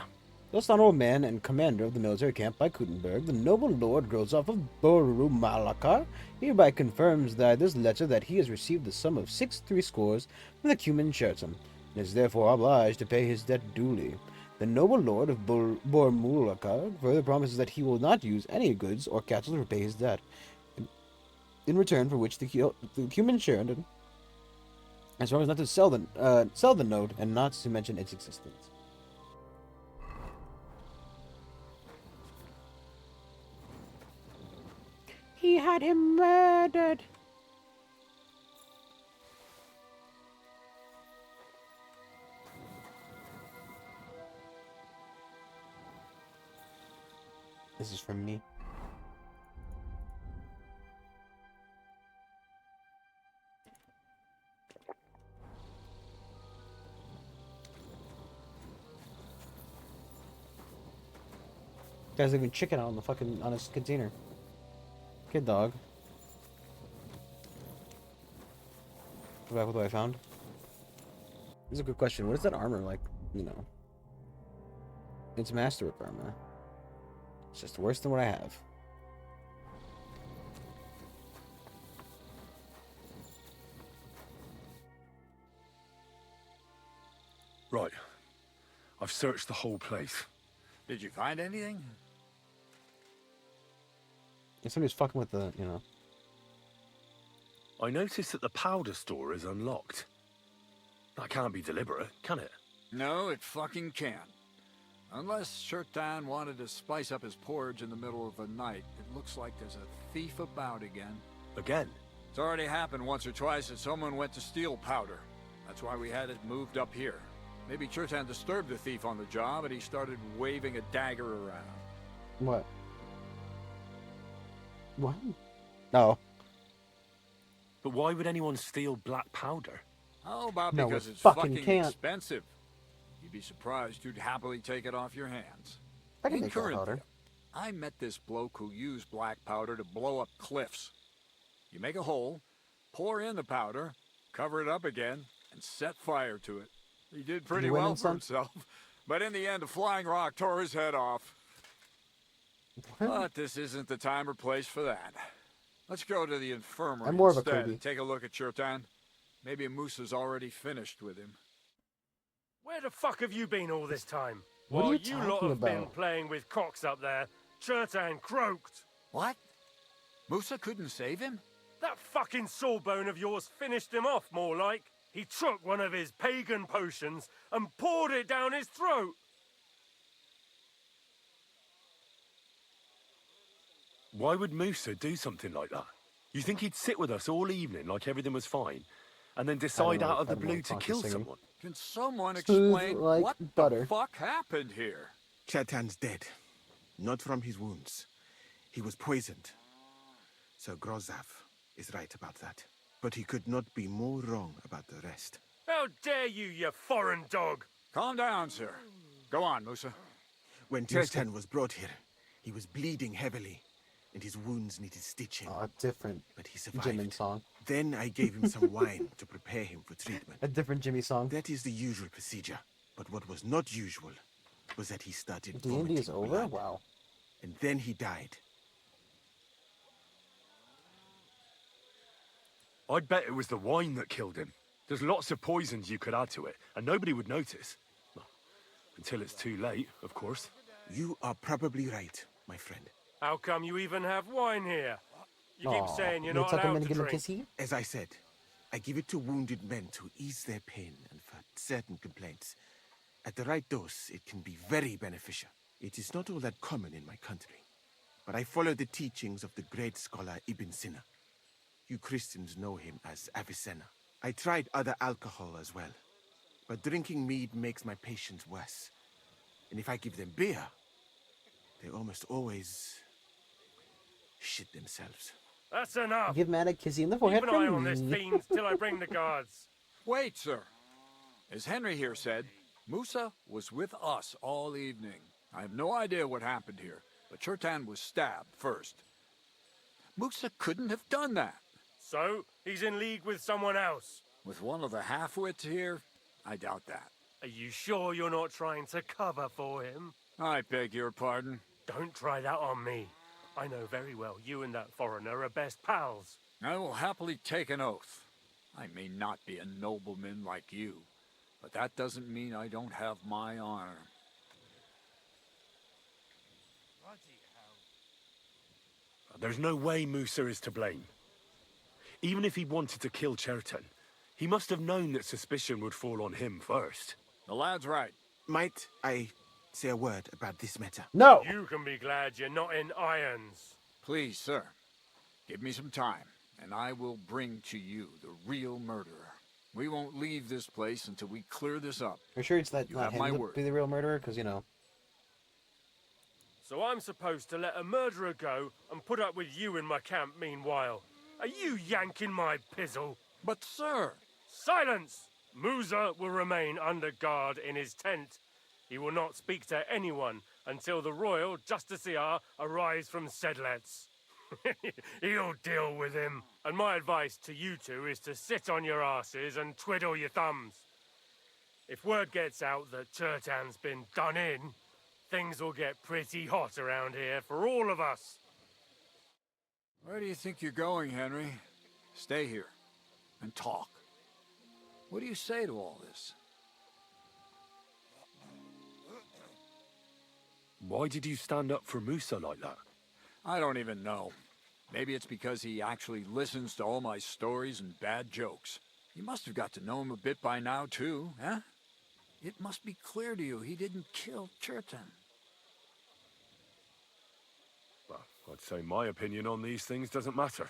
Most honorable man and commander of the military camp by Kutenberg, the noble Lord Grozov of Boru Malakar, hereby confirms that this letter that he has received the sum of 6 3 scores from the Cuman Chertan, and is therefore obliged to pay his debt duly. The noble lord of Bormulaka further promises that he will not use any goods or cattle to repay his debt, in return for which the human Sheridan has promised not to sell the node and not to mention its existence. He had him murdered. This is from me. Guy's leaving chicken out on the fucking on his container. Good dog. Go back with what I found. This is a good question. What is that armor like? You know, it's masterwork armor. It's just worse than what I have. Right. I've searched the whole place. Did you find anything? If somebody's fucking with the, you know. I noticed that the powder store is unlocked. That can't be deliberate, can it? No, it fucking can't. Unless Shirtan wanted to spice up his porridge in the middle of the night, it looks like there's a thief about again. Again? It's already happened once or twice that someone went to steal powder. That's why we had it moved up here. Maybe Shirtan disturbed the thief on the job and he started waving a dagger around. What? What? No. But why would anyone steal black powder? How about No, because it it's fucking fucking can't. expensive? You'd be surprised who'd happily take it off your hands. I can In make that Corinthia, powder. I met this bloke who used black powder to blow up cliffs. You make a hole, pour in the powder, cover it up again, and set fire to it. He did pretty well for himself, but in the end, a flying rock tore his head off. But this isn't the time or place for that. Let's go to the infirmary I'm more of a instead Kirby. and take a look at Shirtan. Maybe Musa's already finished with him. Where the fuck have you been all this time? What are While you lot talking have been about? playing with cocks up there, Chertan croaked. What? Musa couldn't save him? That fucking sawbone of yours finished him off, more like. He took one of his pagan potions and poured it down his throat. Why would Musa do something like that? You think he'd sit with us all evening like everything was fine, and then decide out of the blue to kill someone? Can someone Smooth explain like what butter. the fuck happened here? Chetan's dead. Not from his wounds. He was poisoned. Sir Grozav is right about that. But he could not be more wrong about the rest. How dare you, you foreign dog! Calm down, sir. Go on, Musa. When Chetan was brought here, he was bleeding heavily, and his wounds needed stitching. Oh, a different But he Jimmy survived. song. Then I gave him some wine to prepare him for treatment. A different Jimmy song. That is the usual procedure. But what was not usual was that he started D&D vomiting is over? blood. Wow. And then he died. I'd bet it was the wine that killed him. There's lots of poisons you could add to it, and nobody would notice. Well, until it's too late, of course. You are probably right, my friend. How come you even have wine here? You keep Aw, saying you're you not tuck him allowed in to and give him a drink. kissy? As I said, I give it to wounded men to ease their pain and for certain complaints. At the right dose, it can be very beneficial. It is not all that common in my country. But I follow the teachings of the great scholar Ibn Sina. You Christians know him as Avicenna. I tried other alcohol as well. But drinking mead makes my patients worse. And if I give them beer, they almost always shit themselves. That's enough. Give man a kissy in the forehead Keep an eye from on this me. fiend till I bring the guards. Wait, sir. As Henry here said, Musa was with us all evening. I have no idea what happened here, but Chertan was stabbed first. Musa couldn't have done that. So, he's in league with someone else. With one of the half-wits here, I doubt that. Are you sure you're not trying to cover for him? I beg your pardon. Don't try that on me. I know very well you and that foreigner are best pals. I will happily take an oath. I may not be a nobleman like you, but that doesn't mean I don't have my honor. There's no way Musa is to blame. Even if he wanted to kill Cherton, he must have known that suspicion would fall on him first. The lad's right. Might I say a word about this matter? No! You can be glad you're not in irons. Please, sir, give me some time, and I will bring to you the real murderer. We won't leave this place until we clear this up. Are you sure it's You not have him my to word. be the real murderer? Because, you know. So I'm supposed to let a murderer go and put up with you in my camp meanwhile. Are you yanking my pizzle? But, sir... Silence! Musa will remain under guard in his tent. He will not speak to anyone until the royal justiciar arrives from Sedlets. He'll deal with him. And my advice to you two is to sit on your asses and twiddle your thumbs. If word gets out that Chertan's been done in, things will get pretty hot around here for all of us. Where do you think you're going, Henry? Stay here and talk. What do you say to all this? Why did you stand up for Musa like that? I don't even know. Maybe it's because he actually listens to all my stories and bad jokes. You must have got to know him a bit by now, too, huh? It must be clear to you he didn't kill Chertan. Well, I'd say my opinion on these things doesn't matter.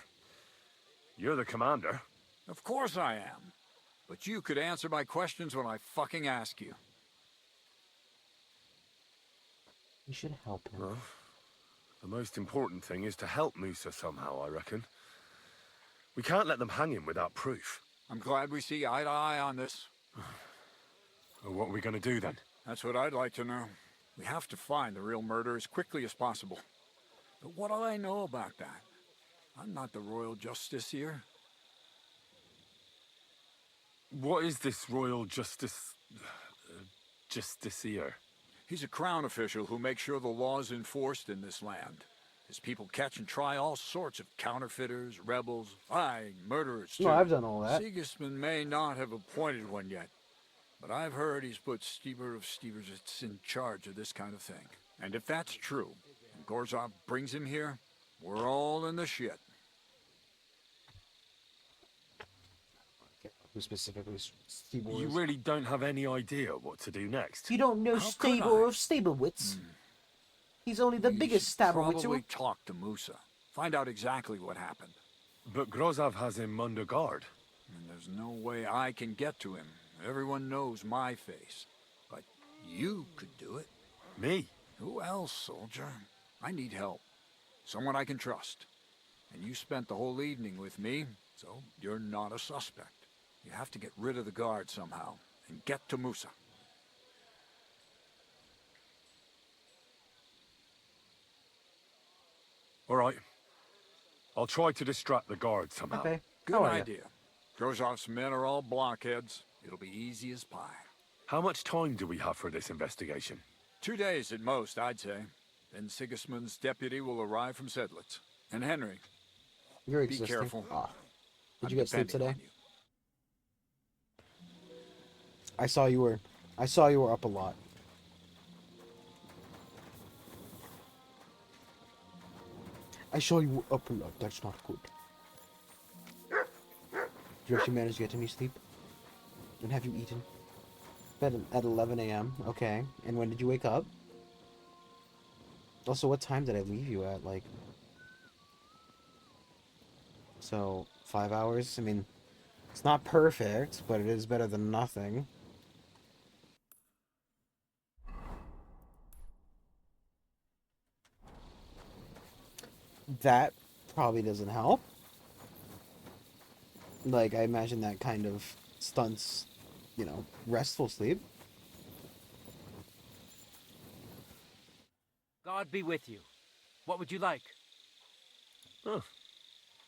You're the commander. Of course I am. But you could answer my questions when I fucking ask you. You should help him. Well, the most important thing is to help Musa somehow, I reckon. We can't let them hang him without proof. I'm glad we see eye to eye on this. Well, what are we going to do then? That's what I'd like to know. We have to find the real murderer as quickly as possible. But what do I know about that? I'm not the royal justiciar. What is this royal justiciar? He's a crown official who makes sure the law is enforced in this land. His people catch and try all sorts of counterfeiters, rebels, murderers too. No, I've done all that. Sigismund may not have appointed one yet, but I've heard he's put Stever of Steversitz in charge of this kind of thing. And if that's true, and Gorzov brings him here, we're all in the shit. Who specifically Stable You is. really don't have any idea what to do next? You don't know How could Stable I? of Stablewitz. He's only the You biggest should Stablewitz. probably talk to Musa. Find out exactly what happened. But Grozov has him under guard. And there's no way I can get to him. Everyone knows my face. But you could do it. Me? Who else, soldier? I need help. Someone I can trust. And you spent the whole evening with me, so you're not a suspect. You have to get rid of the guard somehow, and get to Musa. All right. I'll try to distract the guard somehow. Okay. Good How are ya? idea. Grozov's men are all blockheads. It'll be easy as pie. How much time do we have for this investigation? 2 days at most, I'd say. Then Sigismund's deputy will arrive from Sedlitz. And Henry, You're be existing. careful. Ah. Did I'm you get sleep depending today? on you. I saw you were up a lot. I saw you were up a lot. That's not good. Did you actually manage to get any sleep? And have you eaten? Bed at 11 a.m. Okay. And when did you wake up? Also, what time did I leave you at? Like, so 5 hours? I mean, it's not perfect, but it is better than nothing. That probably doesn't help. Like, I imagine that kind of stunts, you know, restful sleep. God be with you. What would you like? Huh.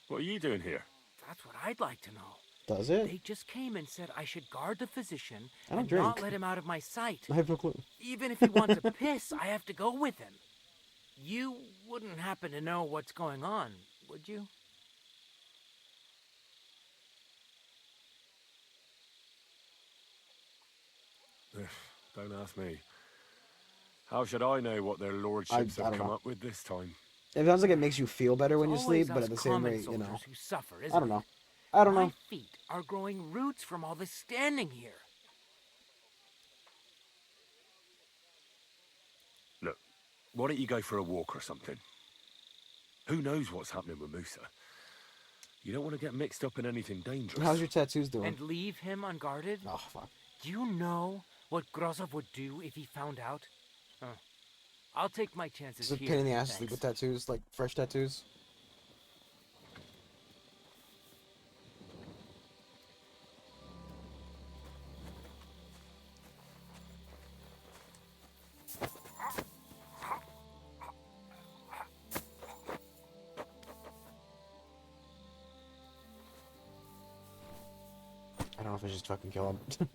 What are you doing here? That's what I'd like to know. Does it? They just came and said I should guard the physician I don't and drink. not let him out of my sight. I have no clue. Even if he wants to piss, I have to go with him. You wouldn't happen to know what's going on, would you? Don't ask me. How should I know what their lordships have don't come know. up with this time? It sounds like it makes you feel better when you It's sleep, always but us at the same common rate, you know. soldiers who suffer, isn't I don't it? know. I don't My know. feet are growing roots from all this standing here. Look, why don't you go for a walk or something? Who knows what's happening with Musa? You don't want to get mixed up in anything dangerous. How's your tattoos doing? And leave him unguarded? Oh, fuck. You know what Grozov would do if he found out? Huh. I'll take my chances It's a here. pain in the ass to sleep thanks. with tattoos, like fresh tattoos. I don't know if I should just fucking kill him.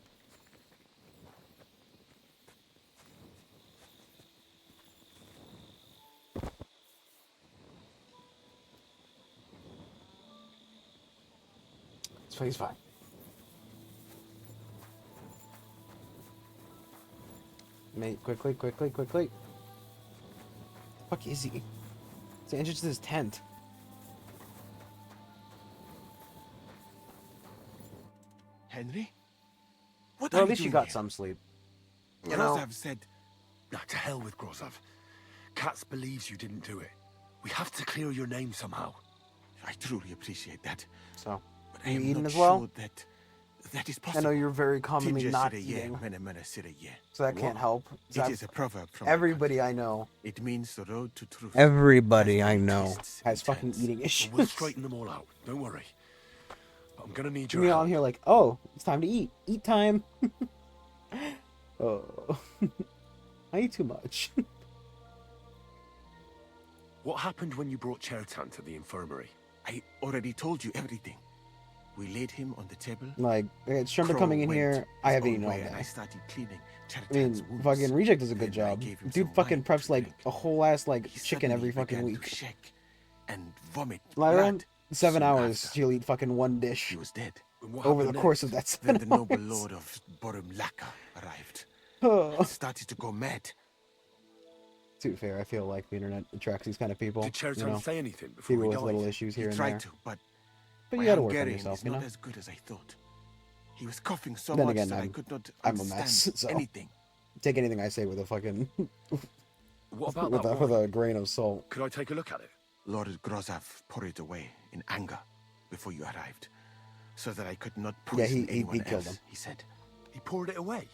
He's fine. Mate, quickly. The fuck is he? It's the entrance to his tent. Henry? What Well, are at you least you doing got here? some sleep. You Grozov know, said... Nah, to hell with Grozov. Katz believes you didn't do it. We have to clear your name somehow. I truly appreciate that. So, But are I you am eating not as well? sure that is I possible. know you're very commonly Tinja not sire eating, ye. so that can't help. So It is a proverb from my everybody country. I know, It means the road to truth. everybody has I many know twists has and fucking turns. eating But issues. we'll straighten them all out. Don't worry. But I'm gonna need your Me on help. here like, oh, it's time to eat. Eat time. Oh, I eat too much. What happened when you brought Chertan to the infirmary? I already told you everything. We laid him on the table. Like, Shrimp are Crow coming in went here. I his haven't own eaten all way, and I day. started cleaning I mean, Chertan's wounds. fucking Reject does a good Then I job. gave him Dude some fucking wine preps to like drink. a whole ass like He chicken every suddenly fucking began week. to shake and vomit Lyra, blood 7 soon hours, after. she'll eat fucking one dish He was dead. And what over the happened course next? of that Then 7 the noble hours. lord of Borumlaka arrived Oh. and started to go mad. To be fair, I feel like the internet attracts these kind of people. Did Chertan You know, say anything before people he with died? little issues here He and tried there. to, but But my you gotta work on Hungarian yourself, is you know? not as good as I thought. He was coughing so Then much again, that I I'm- could not I'm a understand mess, so- anything. Take anything I say with a fucking What about with that with wine? a grain of salt. Could I take a look at it? Lord Grozov poured it away in anger before you arrived, so that I could not Yeah, poison he anyone killed else, him. he said. He poured it away.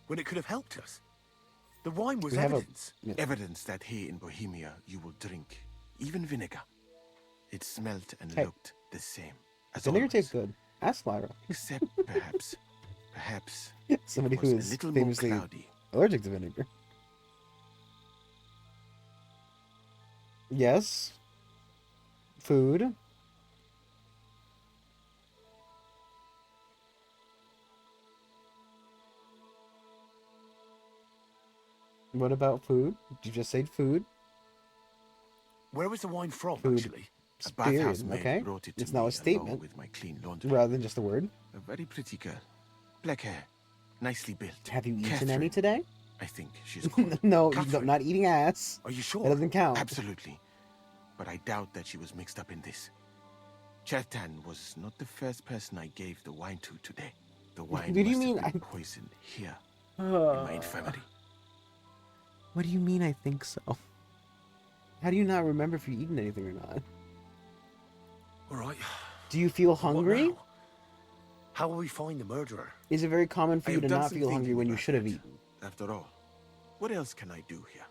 When it could have helped us. The wine was We have a- evidence. Yeah. Evidence that here in Bohemia you will drink, even vinegar. It smelt and Hey. looked the same as Vinegar always. tastes good. Ask Lyra. Except perhaps Somebody it who was is a little famously more cloudy. allergic to vinegar. Yes. Food. What about food? You just said food. Where was the wine from, Food. actually? A bathhouse Period, maid okay? brought it to It's me now a along statement with my clean laundry. rather than just a word. A very pretty girl, black hair, nicely built. Have you eaten Catherine, any today? I think she's called. No, Catherine. not eating ass. Are you sure? That doesn't count. Absolutely, but I doubt that she was mixed up in this. Chertan was not the first person I gave the wine to today. The wine What do you must mean have been I- poisoned here in my infirmary. What do you mean I think so? How do you not remember if you've eaten anything or not? All right. Do you feel What hungry? now? How will we find the murderer? Is it very common for I you have to done not some feel hungry thinking when you about should have it. eaten? After all, what else can I do here?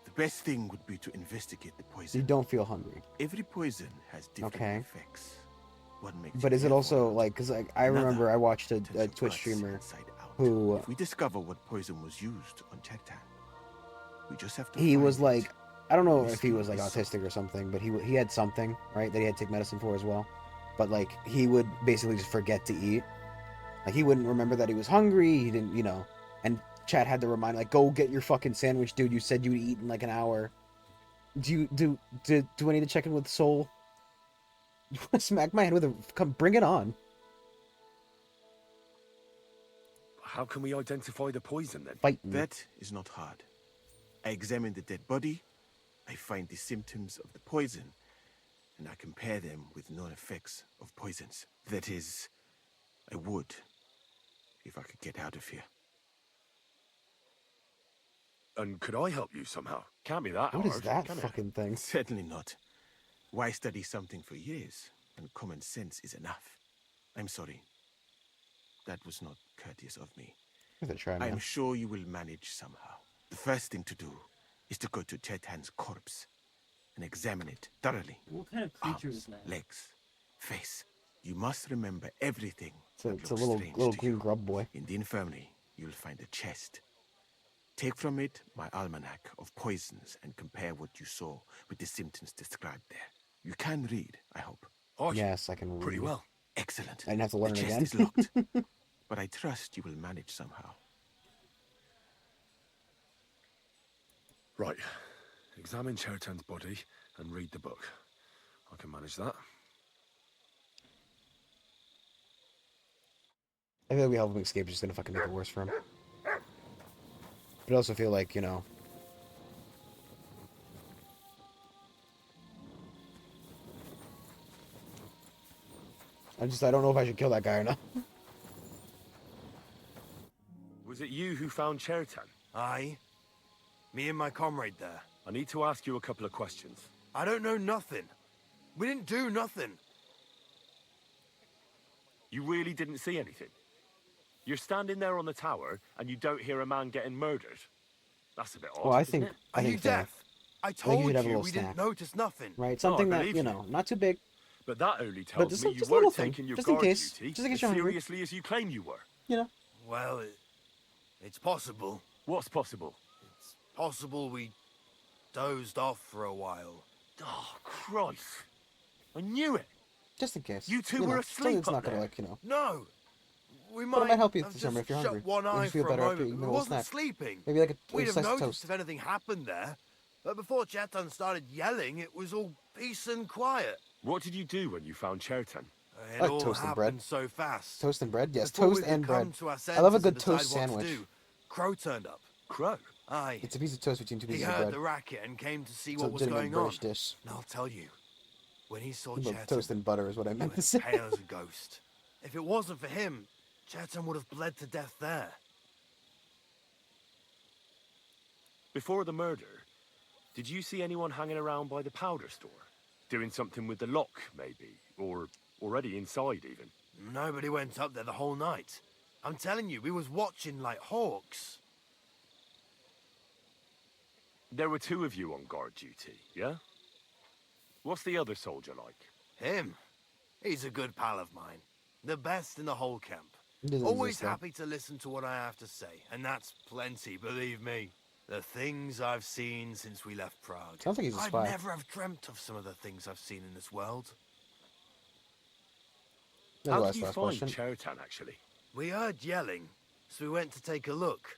The best thing would be to investigate the You poison. don't feel hungry. Every poison has different Okay. effects. What makes But you is it care also for like, because I Another remember I watched a turns your Twitch guts streamer inside out. who If we discover what poison was used on Chertan, we just have to he find was it. like, I don't know if Whiskey he was like is autistic or something, but he had something, right, that he had to take medicine for as well. But like he would basically just forget to eat. Like he wouldn't remember that he was hungry. He didn't, you know. And Chad had to remind, like, go get your fucking sandwich, dude. You said you'd eat in like an hour. Do I need to check in with Soul? You want to smack my head with a come? Bring it on. How can we identify the poison then? Fight me. That is not hard. I examine the dead body, I find the symptoms of the poison, and I compare them with known effects of poisons. That is, I would, if I could get out of here. And could I help you somehow? Can't be that What hard, is that can it? fucking thing? Certainly not. Why study something for years when common sense is enough? I'm sorry. That was not courteous of me. Give it a try, I'm man. sure you will manage somehow. The first thing to do is to go to Chetan's corpse and examine it thoroughly. What kind of creature Arms, is that? legs, face. You must remember everything. It's a little green grub boy. In the infirmary, you'll find a chest. Take from it my almanac of poisons and compare what you saw with the symptoms described there. You can read, I hope. Yes, I can read. Pretty well. Excellent. I didn't have to learn the it chest again. is locked, but I trust you will manage somehow. Right. Examine Chertan's body and read the book. I can manage that. I feel like we help him escape is just gonna fucking make it worse for him. But I also feel like, you know... I don't know if I should kill that guy or not. Was it you who found Chertan? Aye. Me and my comrade there. I need to ask you a couple of questions. I don't know nothing. We didn't do nothing. You really didn't see anything? You're standing there on the tower and you don't hear a man getting murdered? That's a bit odd, Well, I isn't think... it? Are you fair. deaf? I think told you'd have a you little we snack. didn't notice nothing. Right, something that, believe you you. know, not too big. But that only But tells just, me you just a little weren't thing, taking your just in guard case. duty Just in case as you're hungry. seriously as you claim you were. You know? Well, it's possible. What's possible? It's possible we dozed off for a while. Oh, Christ. I knew it. Just in case. You two know, were something asleep that's up not gonna, there. like, you know... No. We But it might help you have this summer if just you're shut hungry. one You'll eye just feel for a better after moment. eating a We little wasn't snack. sleeping. Maybe like a We'd have slice of noticed toast. if anything happened there. But before Chetan started yelling, it was all peace and quiet. What did you do when you found Chertan? It like all toast and happened bread. so fast. Toast and bread? Yes, Before toast we could and come bread. to our I love a senses good and toast decide what to sandwich. do, Crow turned up. Crow? Aye. It's a piece of toast between two He pieces of heard bread. the racket and came to see It's what a was legitimate going on. British dish. And I'll tell you, when he saw But Chetan, toast and butter is what I he meant to went say. pale as a ghost. If it wasn't for him, Chetan would have bled to death there. Before the murder, did you see anyone hanging around by the powder store? Doing something with the lock, maybe? Or already inside, even? Nobody went up there the whole night. I'm telling you, we was watching like hawks. There were two of you on guard duty, yeah? What's the other soldier like? Him? He's a good pal of mine. The best in the whole camp. Doesn't Always exist, though. happy to listen to what I have to say, and that's plenty, believe me. The things I've seen since we left Prague. Sounds like he's a I'd spy. never have dreamt of some of the things I've seen in this world. That's How the did you last find question. Chertan, actually? We heard yelling, so we went to take a look.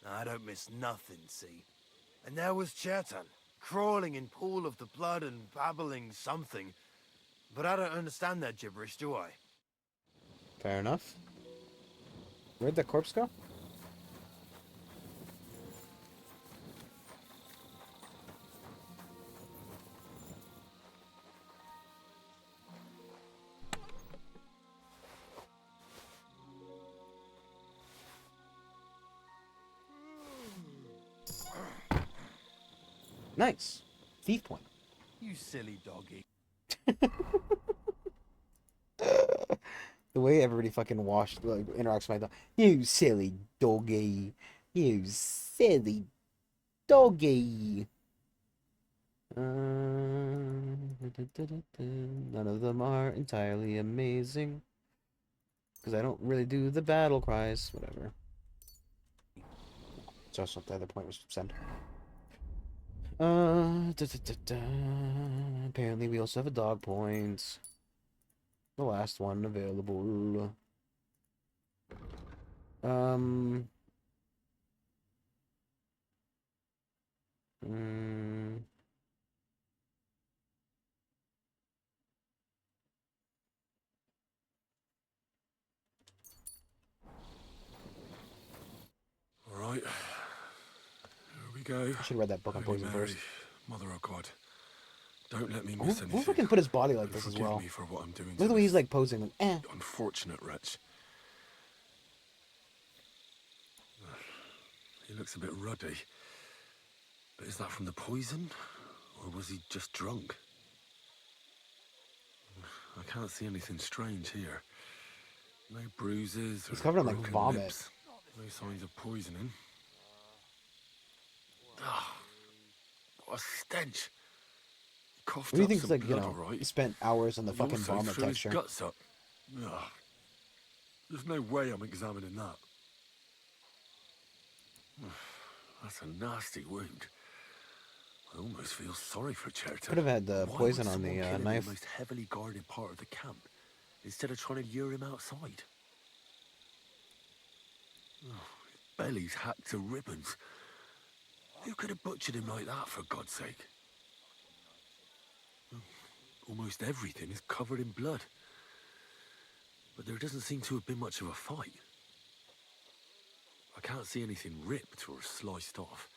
I don't miss nothing, see? And there was Chertan, crawling in pool of the blood and babbling something. But I don't understand that gibberish, do I? Fair enough. Where'd the corpse go? Nice. Thief point. You silly doggy. The way everybody fucking interacts with my dog. You silly doggy. You silly doggy. None of them are entirely amazing. Because I don't really do the battle cries. Whatever. Just what the other point was sent. Apparently we also have a dog point. The last one available. Mm, All right. Here we we go. I should have read that book on Holy poison Mary, first. Mother of God, don't let me Who, miss who anything. fucking put his body like And this as forgive well? me for what I'm doing Look to at the way he's this like posing. unfortunate wretch. He looks a bit ruddy. But is that from the poison? Or was he just drunk? I can't see anything strange here. No bruises He's or covered in like broken vomit. lips. No signs of poisoning. Ah, what a stench. He coughed What do you up think? some Like, you blood, know, all he right. spent hours on the He fucking also vomit threw texture. his guts up. Ugh. There's no way I'm examining that. That's a nasty wound. I almost feel sorry for Cherta. Could have had Why poison would on the someone kill him in knife. the most heavily guarded part of the camp instead of trying to lure him outside? Oh, his belly's hacked to ribbons. Who could have butchered him like that, for God's sake? Almost everything is covered in blood. But there doesn't seem to have been much of a fight. I can't see anything ripped or sliced off.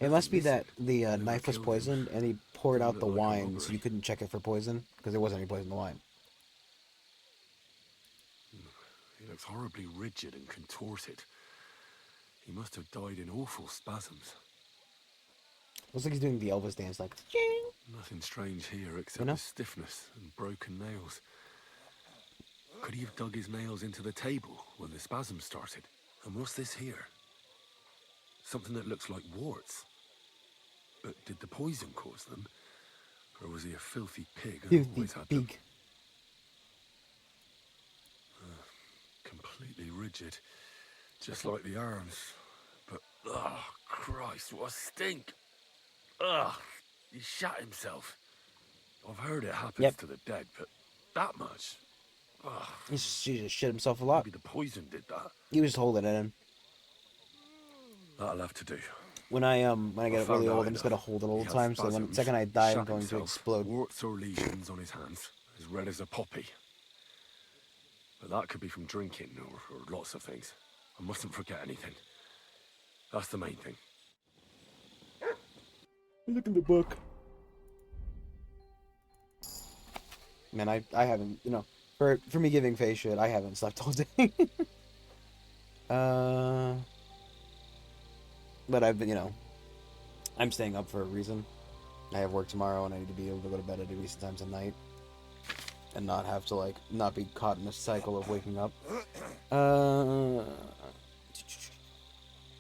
It must be that the Whoever knife was killed him poisoned and he poured didn't out the look like a wine so robbery. you couldn't check it for poison because there wasn't any poison in the wine. He looks horribly rigid and contorted. He must have died in awful spasms. Looks like he's doing the Elvis dance, like. Nothing strange here except You know? the stiffness and broken nails. Could he have dug his nails into the table when the spasm started? And what's this here? Something that looks like warts. But did the poison cause them? Or was he a filthy pig and always had them? Pig. Completely rigid. Just like the arms. But, oh, Christ, what a stink! Ugh, he shot himself. I've heard it happens to the dead, but that much? Ugh. He just shit himself a lot. Maybe the poison did that. He was just holding it in. That'll have to do. When I get found really out old, I'm just gonna enough. hold it all He the has time. So when the spasms, second I die, I'm shot going to himself, explode. Warts or lesions on his hands, as red as a poppy. But that could be from drinking or lots of things. I mustn't forget anything. That's the main thing. Look in the book. Man, I haven't, you know, for me giving face shit, I haven't slept all day. But I've been, you know, I'm staying up for a reason. I have work tomorrow, and I need to be able to go to bed at decent times at night, and not have to like not be caught in a cycle of waking up.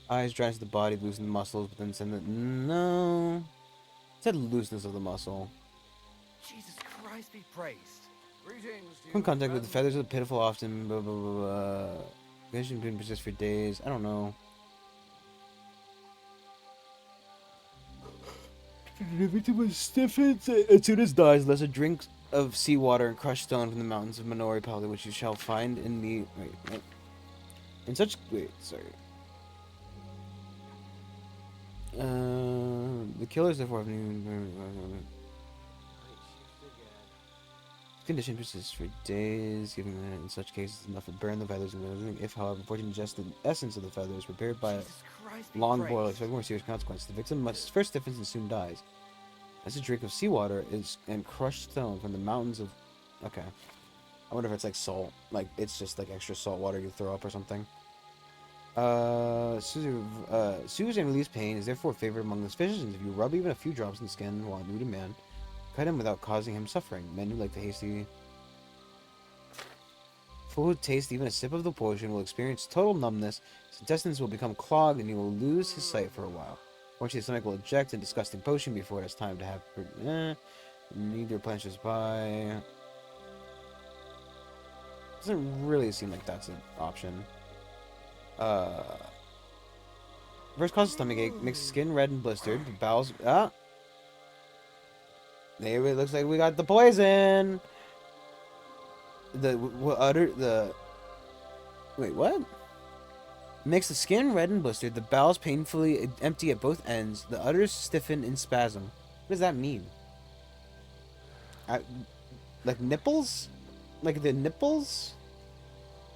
Eyes dries the body, loosen the muscles, but then send it. No, it said looseness of the muscle. Jesus Christ be praised. Greetings to Come in you, contact with the friend. feathers of the pitiful often. Blah blah blah. Blah. Vision can persist for days. I don't know. The victim stiffens as soon as dies, unless a drink of seawater and crushed stone from the mountains of Minori Pali, which you shall find in the wait. In such sorry. The killers therefore have condition persists for days, giving in such cases enough to burn the feathers and everything. If, however, unfortunately, just the essence of the feather is prepared by a long boil, expect more serious consequences. The victim must first stiffens and soon dies. As a drink of seawater and crushed stone from the mountains of. Okay, I wonder if it's like salt, like it's just like extra salt water you throw up or something. Soothes and relieves pain, is therefore favored among the physicians. If you rub even a few drops in the skin while nude a man, cut him without causing him suffering. Men who like the hasty fool who taste even a sip of the potion will experience total numbness. His intestines will become clogged, and he will lose his sight for a while. Fortunately, the stomach will eject a disgusting potion before it has time to have. Neither planches by. Doesn't really seem like that's an option. First causes stomach makes the skin red and blistered. The bowels. There it looks like we got the poison. Wait, what? Makes the skin red and blistered. The bowels painfully empty at both ends. The udders stiffen in spasm. What does that mean? Like nipples? Like the nipples?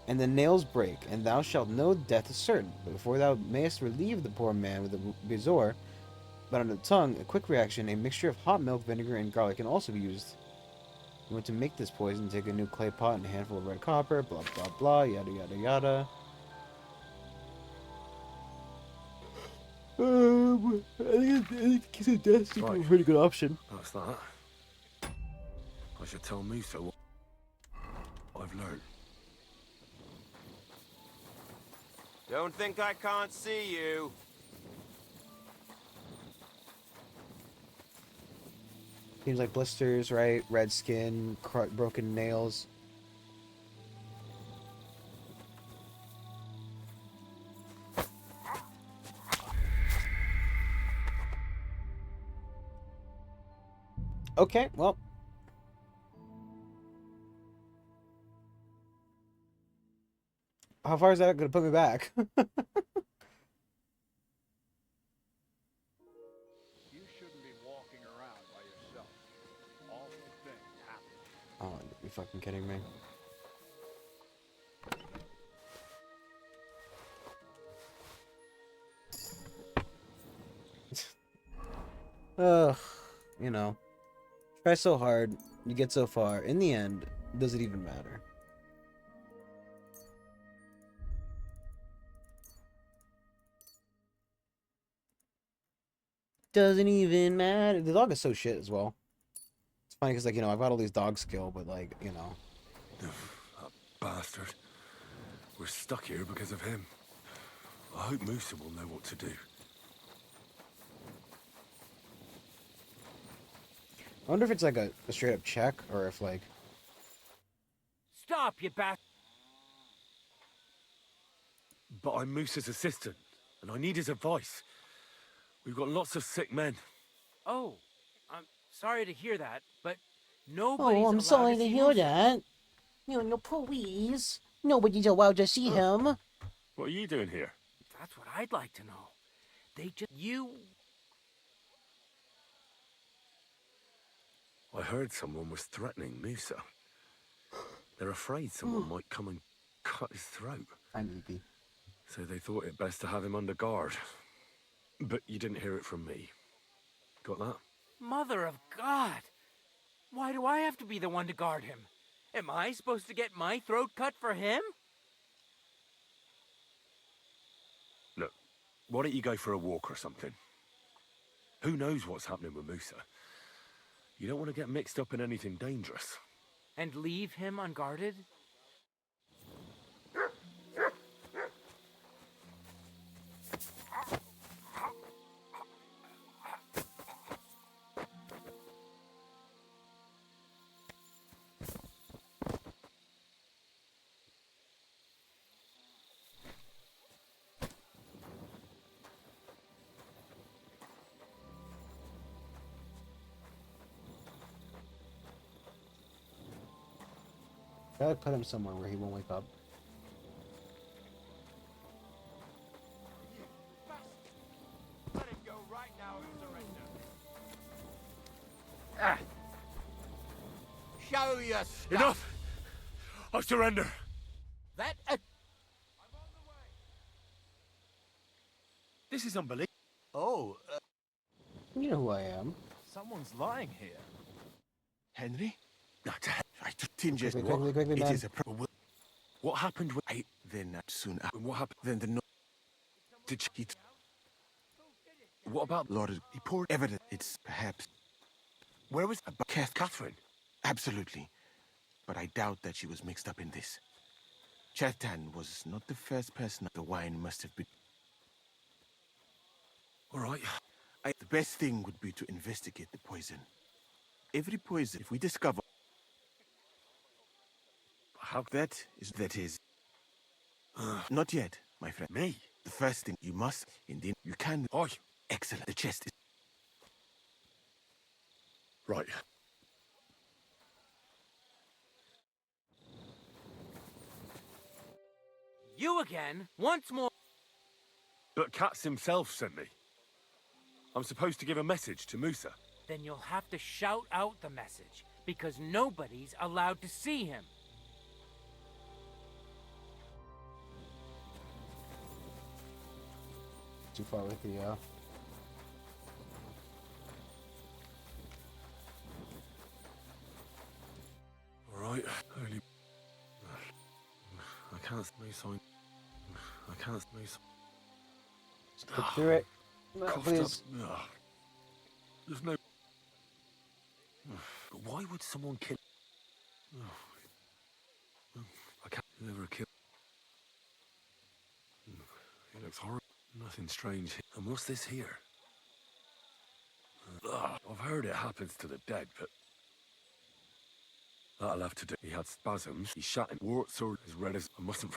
and the nails break, and thou shalt know death is certain. But before thou mayest relieve the poor man with the bezoar, but on the tongue, a quick reaction, a mixture of hot milk, vinegar, and garlic can also be used. You want to make this poison, take a new clay pot and a handful of red copper, blah blah blah, yada yada yada. I think kiss of death seems like a pretty good option. That's that. I should tell Musa what I've learned. Don't think I can't see you. Seems like blisters, right? Red skin, broken nails. Okay, well. How far is that going to put me back? You shouldn't be walking around by yourself. Awful things happen. Oh, you fucking kidding me? Ugh, you know. Try so hard, you get so far. In the end, does it even matter? Doesn't even matter. The dog is so shit as well. It's funny because, like, you know, I've got all these dog skill, but, like, you know. That bastard. We're stuck here because of him. I hope Musa will know what to do. I wonder if it's like a straight up check or if, like. Stop, you bastard! But I'm Musa's assistant, and I need his advice. We've got lots of sick men. Oh, I'm sorry to hear that, but nobody's Oh, I'm sorry to hear Musa. that. You know, please. Nobody's allowed to see him. What are you doing here? That's what I'd like to know. You... I heard someone was threatening Musa. They're afraid someone might come and cut his throat. I'm eepy. So they thought it best to have him under guard. But you didn't hear it from me. Got that? Mother of God! Why do I have to be the one to guard him? Am I supposed to get my throat cut for him? Look, why don't you go for a walk or something? Who knows what's happening with Musa? You don't want to get mixed up in anything dangerous. And leave him unguarded? Gotta put him somewhere where he won't wake up. Let him go right now and surrender. Ah! Show your stuff. Enough! I surrender! That... This is unbelievable. Oh, You know who I am. someone's lying here. Henry? I took Tinger's. Quickly, It man. is a problem. What happened with... Then soon after. What happened? Then the no. Did she... What about... Lord, he poured evidence. It's perhaps. Where was... About Catherine? Absolutely. But I doubt that she was mixed up in this. Chetan was not the first person the wine must have been. All right. The best thing would be to investigate the poison. Every poison, if we discover... How... That is... Not yet, my friend. Me? The first thing you must, indeed, you can... Oi. Excellent. The chest is... Right. You again? Once more? But Katz himself sent me. I'm supposed to give a message to Musa. Then you'll have to shout out the message, because nobody's allowed to see him. Too far with the, Alright, early. I can't sign. I can't sign. Stick through it. No, please. There's no. But why would someone kill? I can't never kill. He looks horrible. Nothing strange. And what's this here? I've heard it happens to the dead, but that'll have to do. He had spasms. He shot in warts or as red as I mustn't.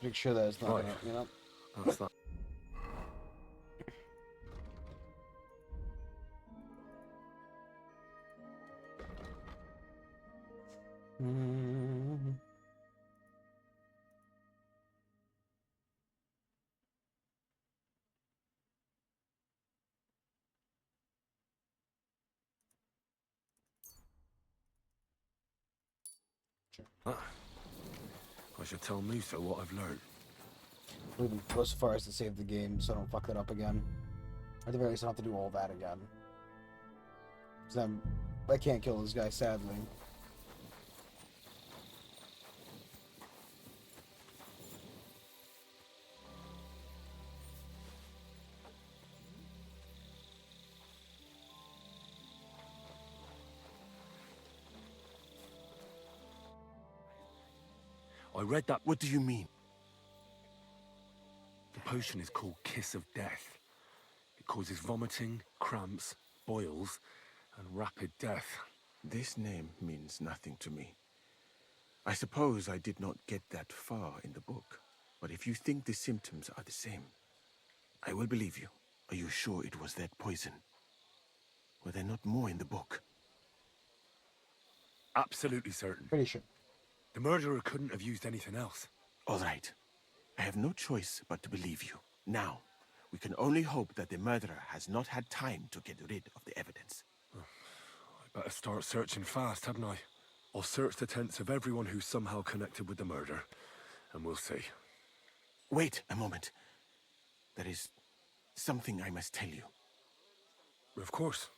Make sure that it's not Right. gonna, you know. That's that. I should tell Musa what I've learned. We'll even go so far as to save the game so I don't fuck that up again. At the very least, I don't have to do all that again. Because I can't kill this guy, sadly. I read that. What do you mean? The potion is called Kiss of Death. It causes vomiting, cramps, boils, and rapid death. This name means nothing to me. I suppose I did not get that far in the book. But if you think the symptoms are the same, I will believe you. Are you sure it was that poison? Were there not more in the book? Absolutely certain. Pretty sure. The murderer couldn't have used anything else. All right. I have no choice but to believe you. Now, we can only hope that the murderer has not had time to get rid of the evidence. I better start searching fast, hadn't I? I'll search the tents of everyone who's somehow connected with the murder, and we'll see. Wait a moment. There is something I must tell you. Of course.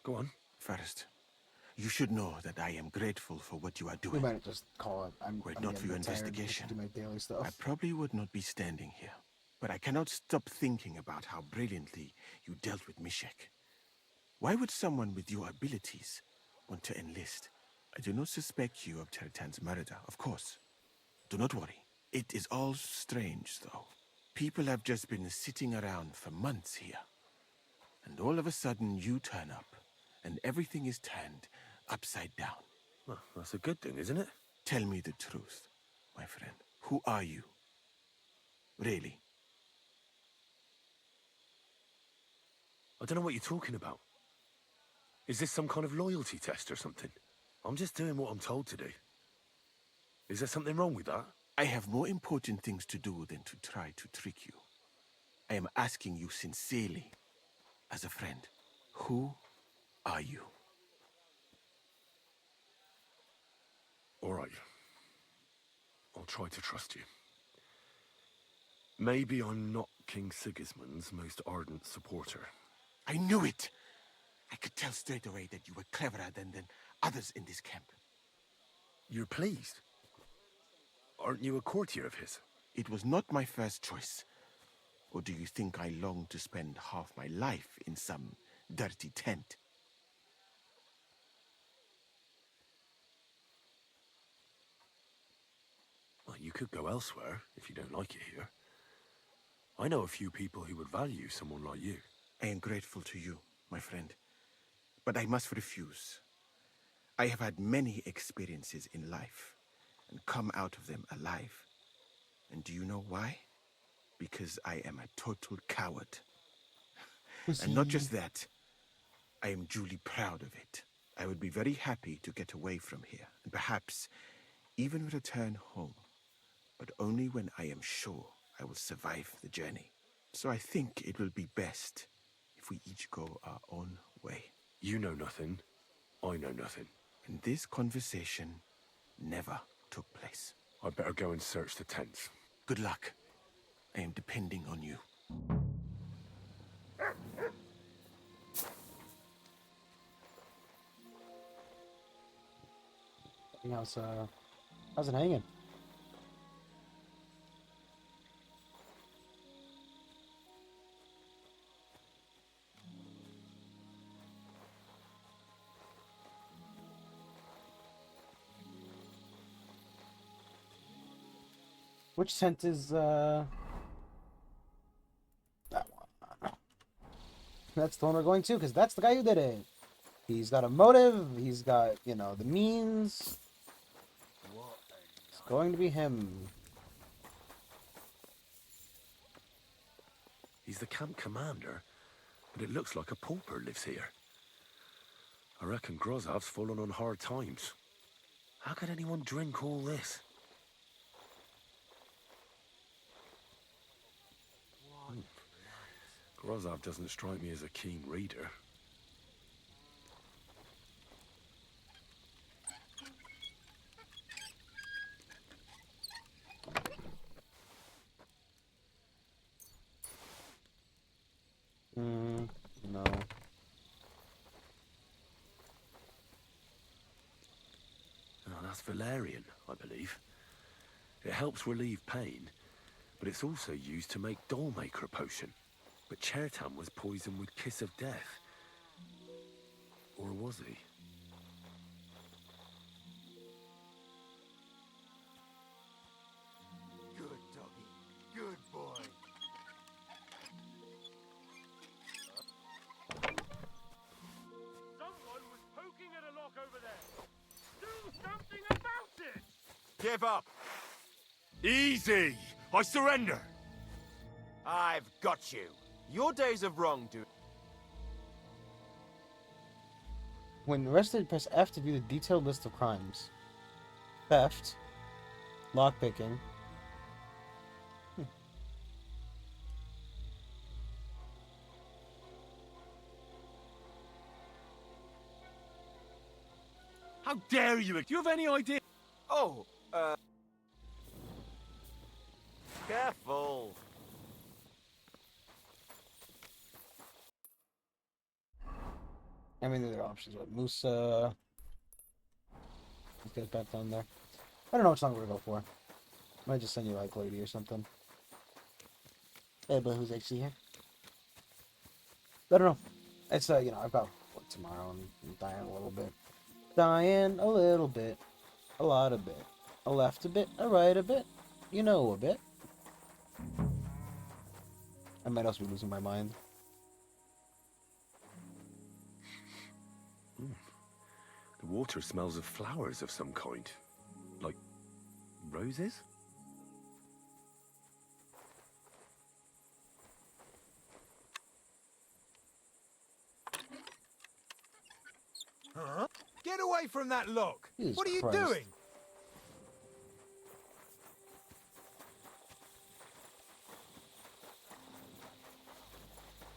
Go on. First, you should know that I am grateful for what you are We doing. might just call it. Were it I'm not for getting your tired and investigation, do my daily stuff. I probably would not be standing here. But I cannot stop thinking about how brilliantly you dealt with Mishek. Why would someone with your abilities want to enlist? I do not suspect you of Teritan's murder, of course. Do not worry. It is all strange, though. People have just been sitting around for months here. And all of a sudden you turn up, and everything is turned upside down. Well, that's a good thing, isn't it? Tell me the truth, my friend. Who are you? Really? I don't know what you're talking about. Is this some kind of loyalty test or something? I'm just doing what I'm told to do. Is there something wrong with that? I have more important things to do than to try to trick you. I am asking you sincerely, as a friend. Who are you? All right. I'll try to trust you. Maybe I'm not King Sigismund's most ardent supporter. I knew it! I could tell straight away that you were cleverer than others in this camp. You're pleased? Aren't you a courtier of his? It was not my first choice. Or do you think I long to spend half my life in some dirty tent? Well, you could go elsewhere if you don't like it here. I know a few people who would value someone like you. I am grateful to you, my friend. But I must refuse. I have had many experiences in life and come out of them alive. And do you know why? Because I am a total coward. And not just that, I am duly proud of it. I would be very happy to get away from here, and perhaps even return home, but only when I am sure I will survive the journey. So I think it will be best if we each go our own way. You know nothing. I know nothing. And this conversation never took place. I better go and search the tents. Good luck. I am depending on you. How's it hanging? Which tent is that one? That's the one we're going to, because that's the guy who did it. He's got a motive, he's got, you know, the means. It's going to be him. He's the camp commander, but it looks like a pauper lives here. I reckon Grozov's fallen on hard times. How could anyone drink all this? Grozov doesn't strike me as a keen reader. No. Oh, that's valerian, I believe. It helps relieve pain, but it's also used to make dollmaker potion. But Chertam was poisoned with Kiss of Death. Or was he? Good doggy. Good boy. Someone was poking at a lock over there. Do something about it! Give up. Easy! I surrender! I've got you. Your days of wrongdoing. When arrested, press F to view the detailed list of crimes. Theft. Lockpicking. How dare you? Do you have any idea? Oh, careful. I mean, there are options. What, Musa? Let's get back down there. I don't know which song we're gonna go for. Might just send you like lady or something. Hey, but who's actually here? I don't know. It's you know, I've got work tomorrow and I'm dying a little bit. Dying a little bit. A lot a bit. A left a bit. A right a bit. You know a bit. I might also be losing my mind. The water smells of flowers of some kind. Like roses? Huh? Get away from that lock! Jesus What are you Christ. doing?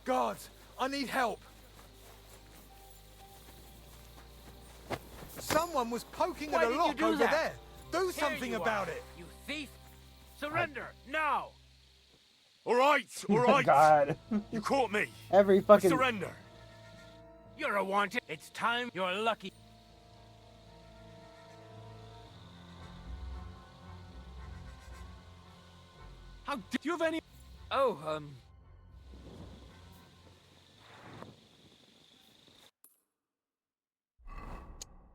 Guards, I need help. Someone was poking Why at a did you lock do over that? there. Do Here something you about are, it. You thief! Surrender now! All right, all right. God. You caught me. Every I fucking... surrender. You're a wanted. It's time. You're lucky. How do you have any? Oh,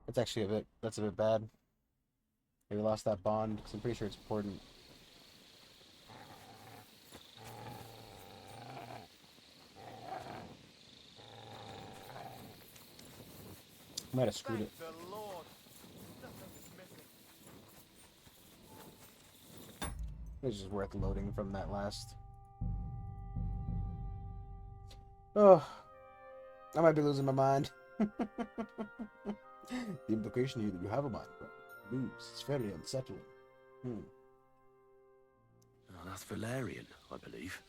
It's actually a bit... That's a bit bad. Maybe we lost that bond, because I'm pretty sure it's important. Might have screwed it. Thank the Lord. Nothing is missing. It's just worth loading from that last. Oh, I might be losing my mind. The implication here that you have a mind, but lose. It's very unsettling. Oh, that's valerian, I believe.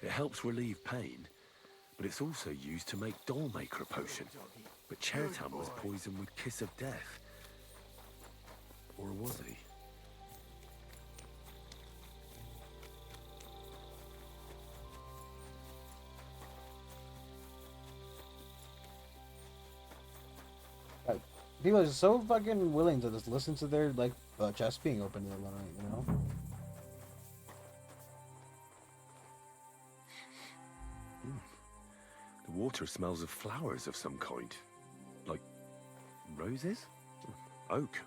It helps relieve pain, but it's also used to make Dollmaker potion. But Chertan was poisoned with Kiss of Death. Or was he? People are so fucking willing to just listen to their, like, chest being open in the night, you know? The water smells of flowers of some kind. Like roses? Oak.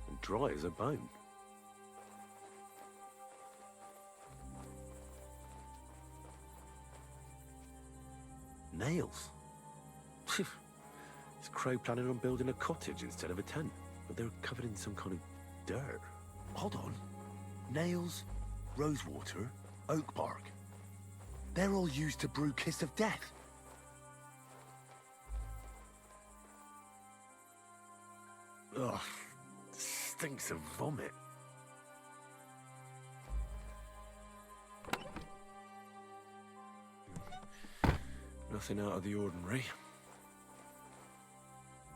And dry as a bone. Nails. Is Crow planning on building a cottage instead of a tent? But they're covered in some kind of dirt. Hold on. Nails, rosewater, oak bark. They're all used to brew Kiss of Death. Ugh. Stinks of vomit. Nothing out of the ordinary.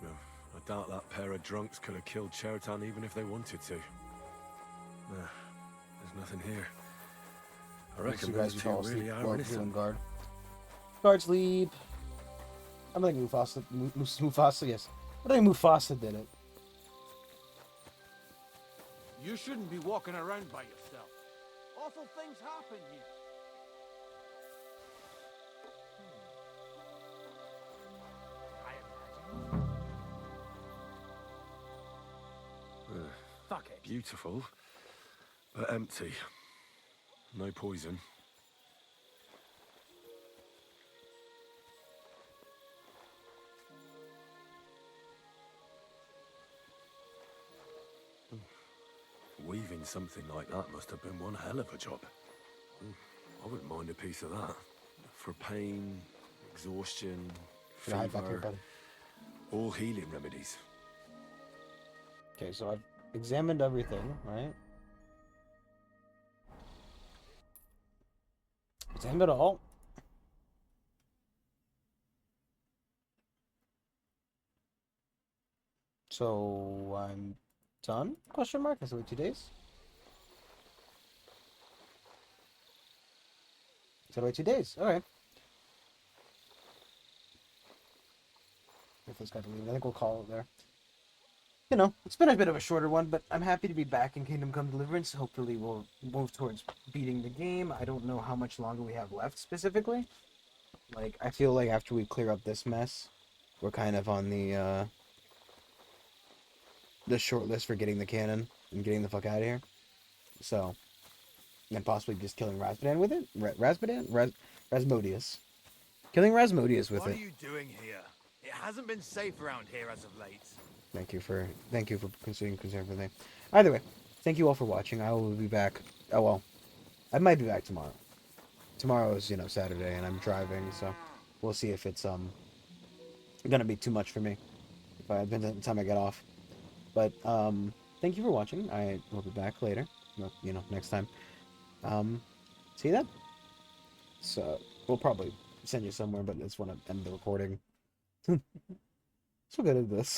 No, I doubt that pair of drunks could have killed Chertan even if they wanted to. Nah, there's nothing here. I reckon those two really are innocent. Guard sleep. I think Mufasa, yes. I think Mufasa did it. You shouldn't be walking around by yourself. Awful things happen here. Fuck it. Beautiful, but empty. No poison. Weaving something like that must have been one hell of a job. I wouldn't mind a piece of that. For pain, exhaustion, fever, all healing remedies. Okay, so I've examined everything, right? Examined it all. So I'm done? Question mark. I said wait 2 days. Said wait 2 days. All right. If this guy to leave, I think we'll call it there. You know, it's been a bit of a shorter one, but I'm happy to be back in Kingdom Come Deliverance. Hopefully we'll move towards beating the game. I don't know how much longer we have left specifically. Like, I feel like after we clear up this mess, we're kind of on the short list for getting the cannon and getting the fuck out of here. So, and possibly just killing Rasputin with it? Rasmodius. Killing Rasmodius with it. What are you doing here? It hasn't been safe around here as of late. Thank you for considering concern for me. Either way, thank you all for watching. I will be back. Oh well, I might be back tomorrow. Tomorrow is, you know, Saturday, and I'm driving, so we'll see if it's gonna be too much for me by the time I get off. But thank you for watching. I will be back later. You know, next time. See you then. So we'll probably send you somewhere, but I just want to end the recording. So good at this.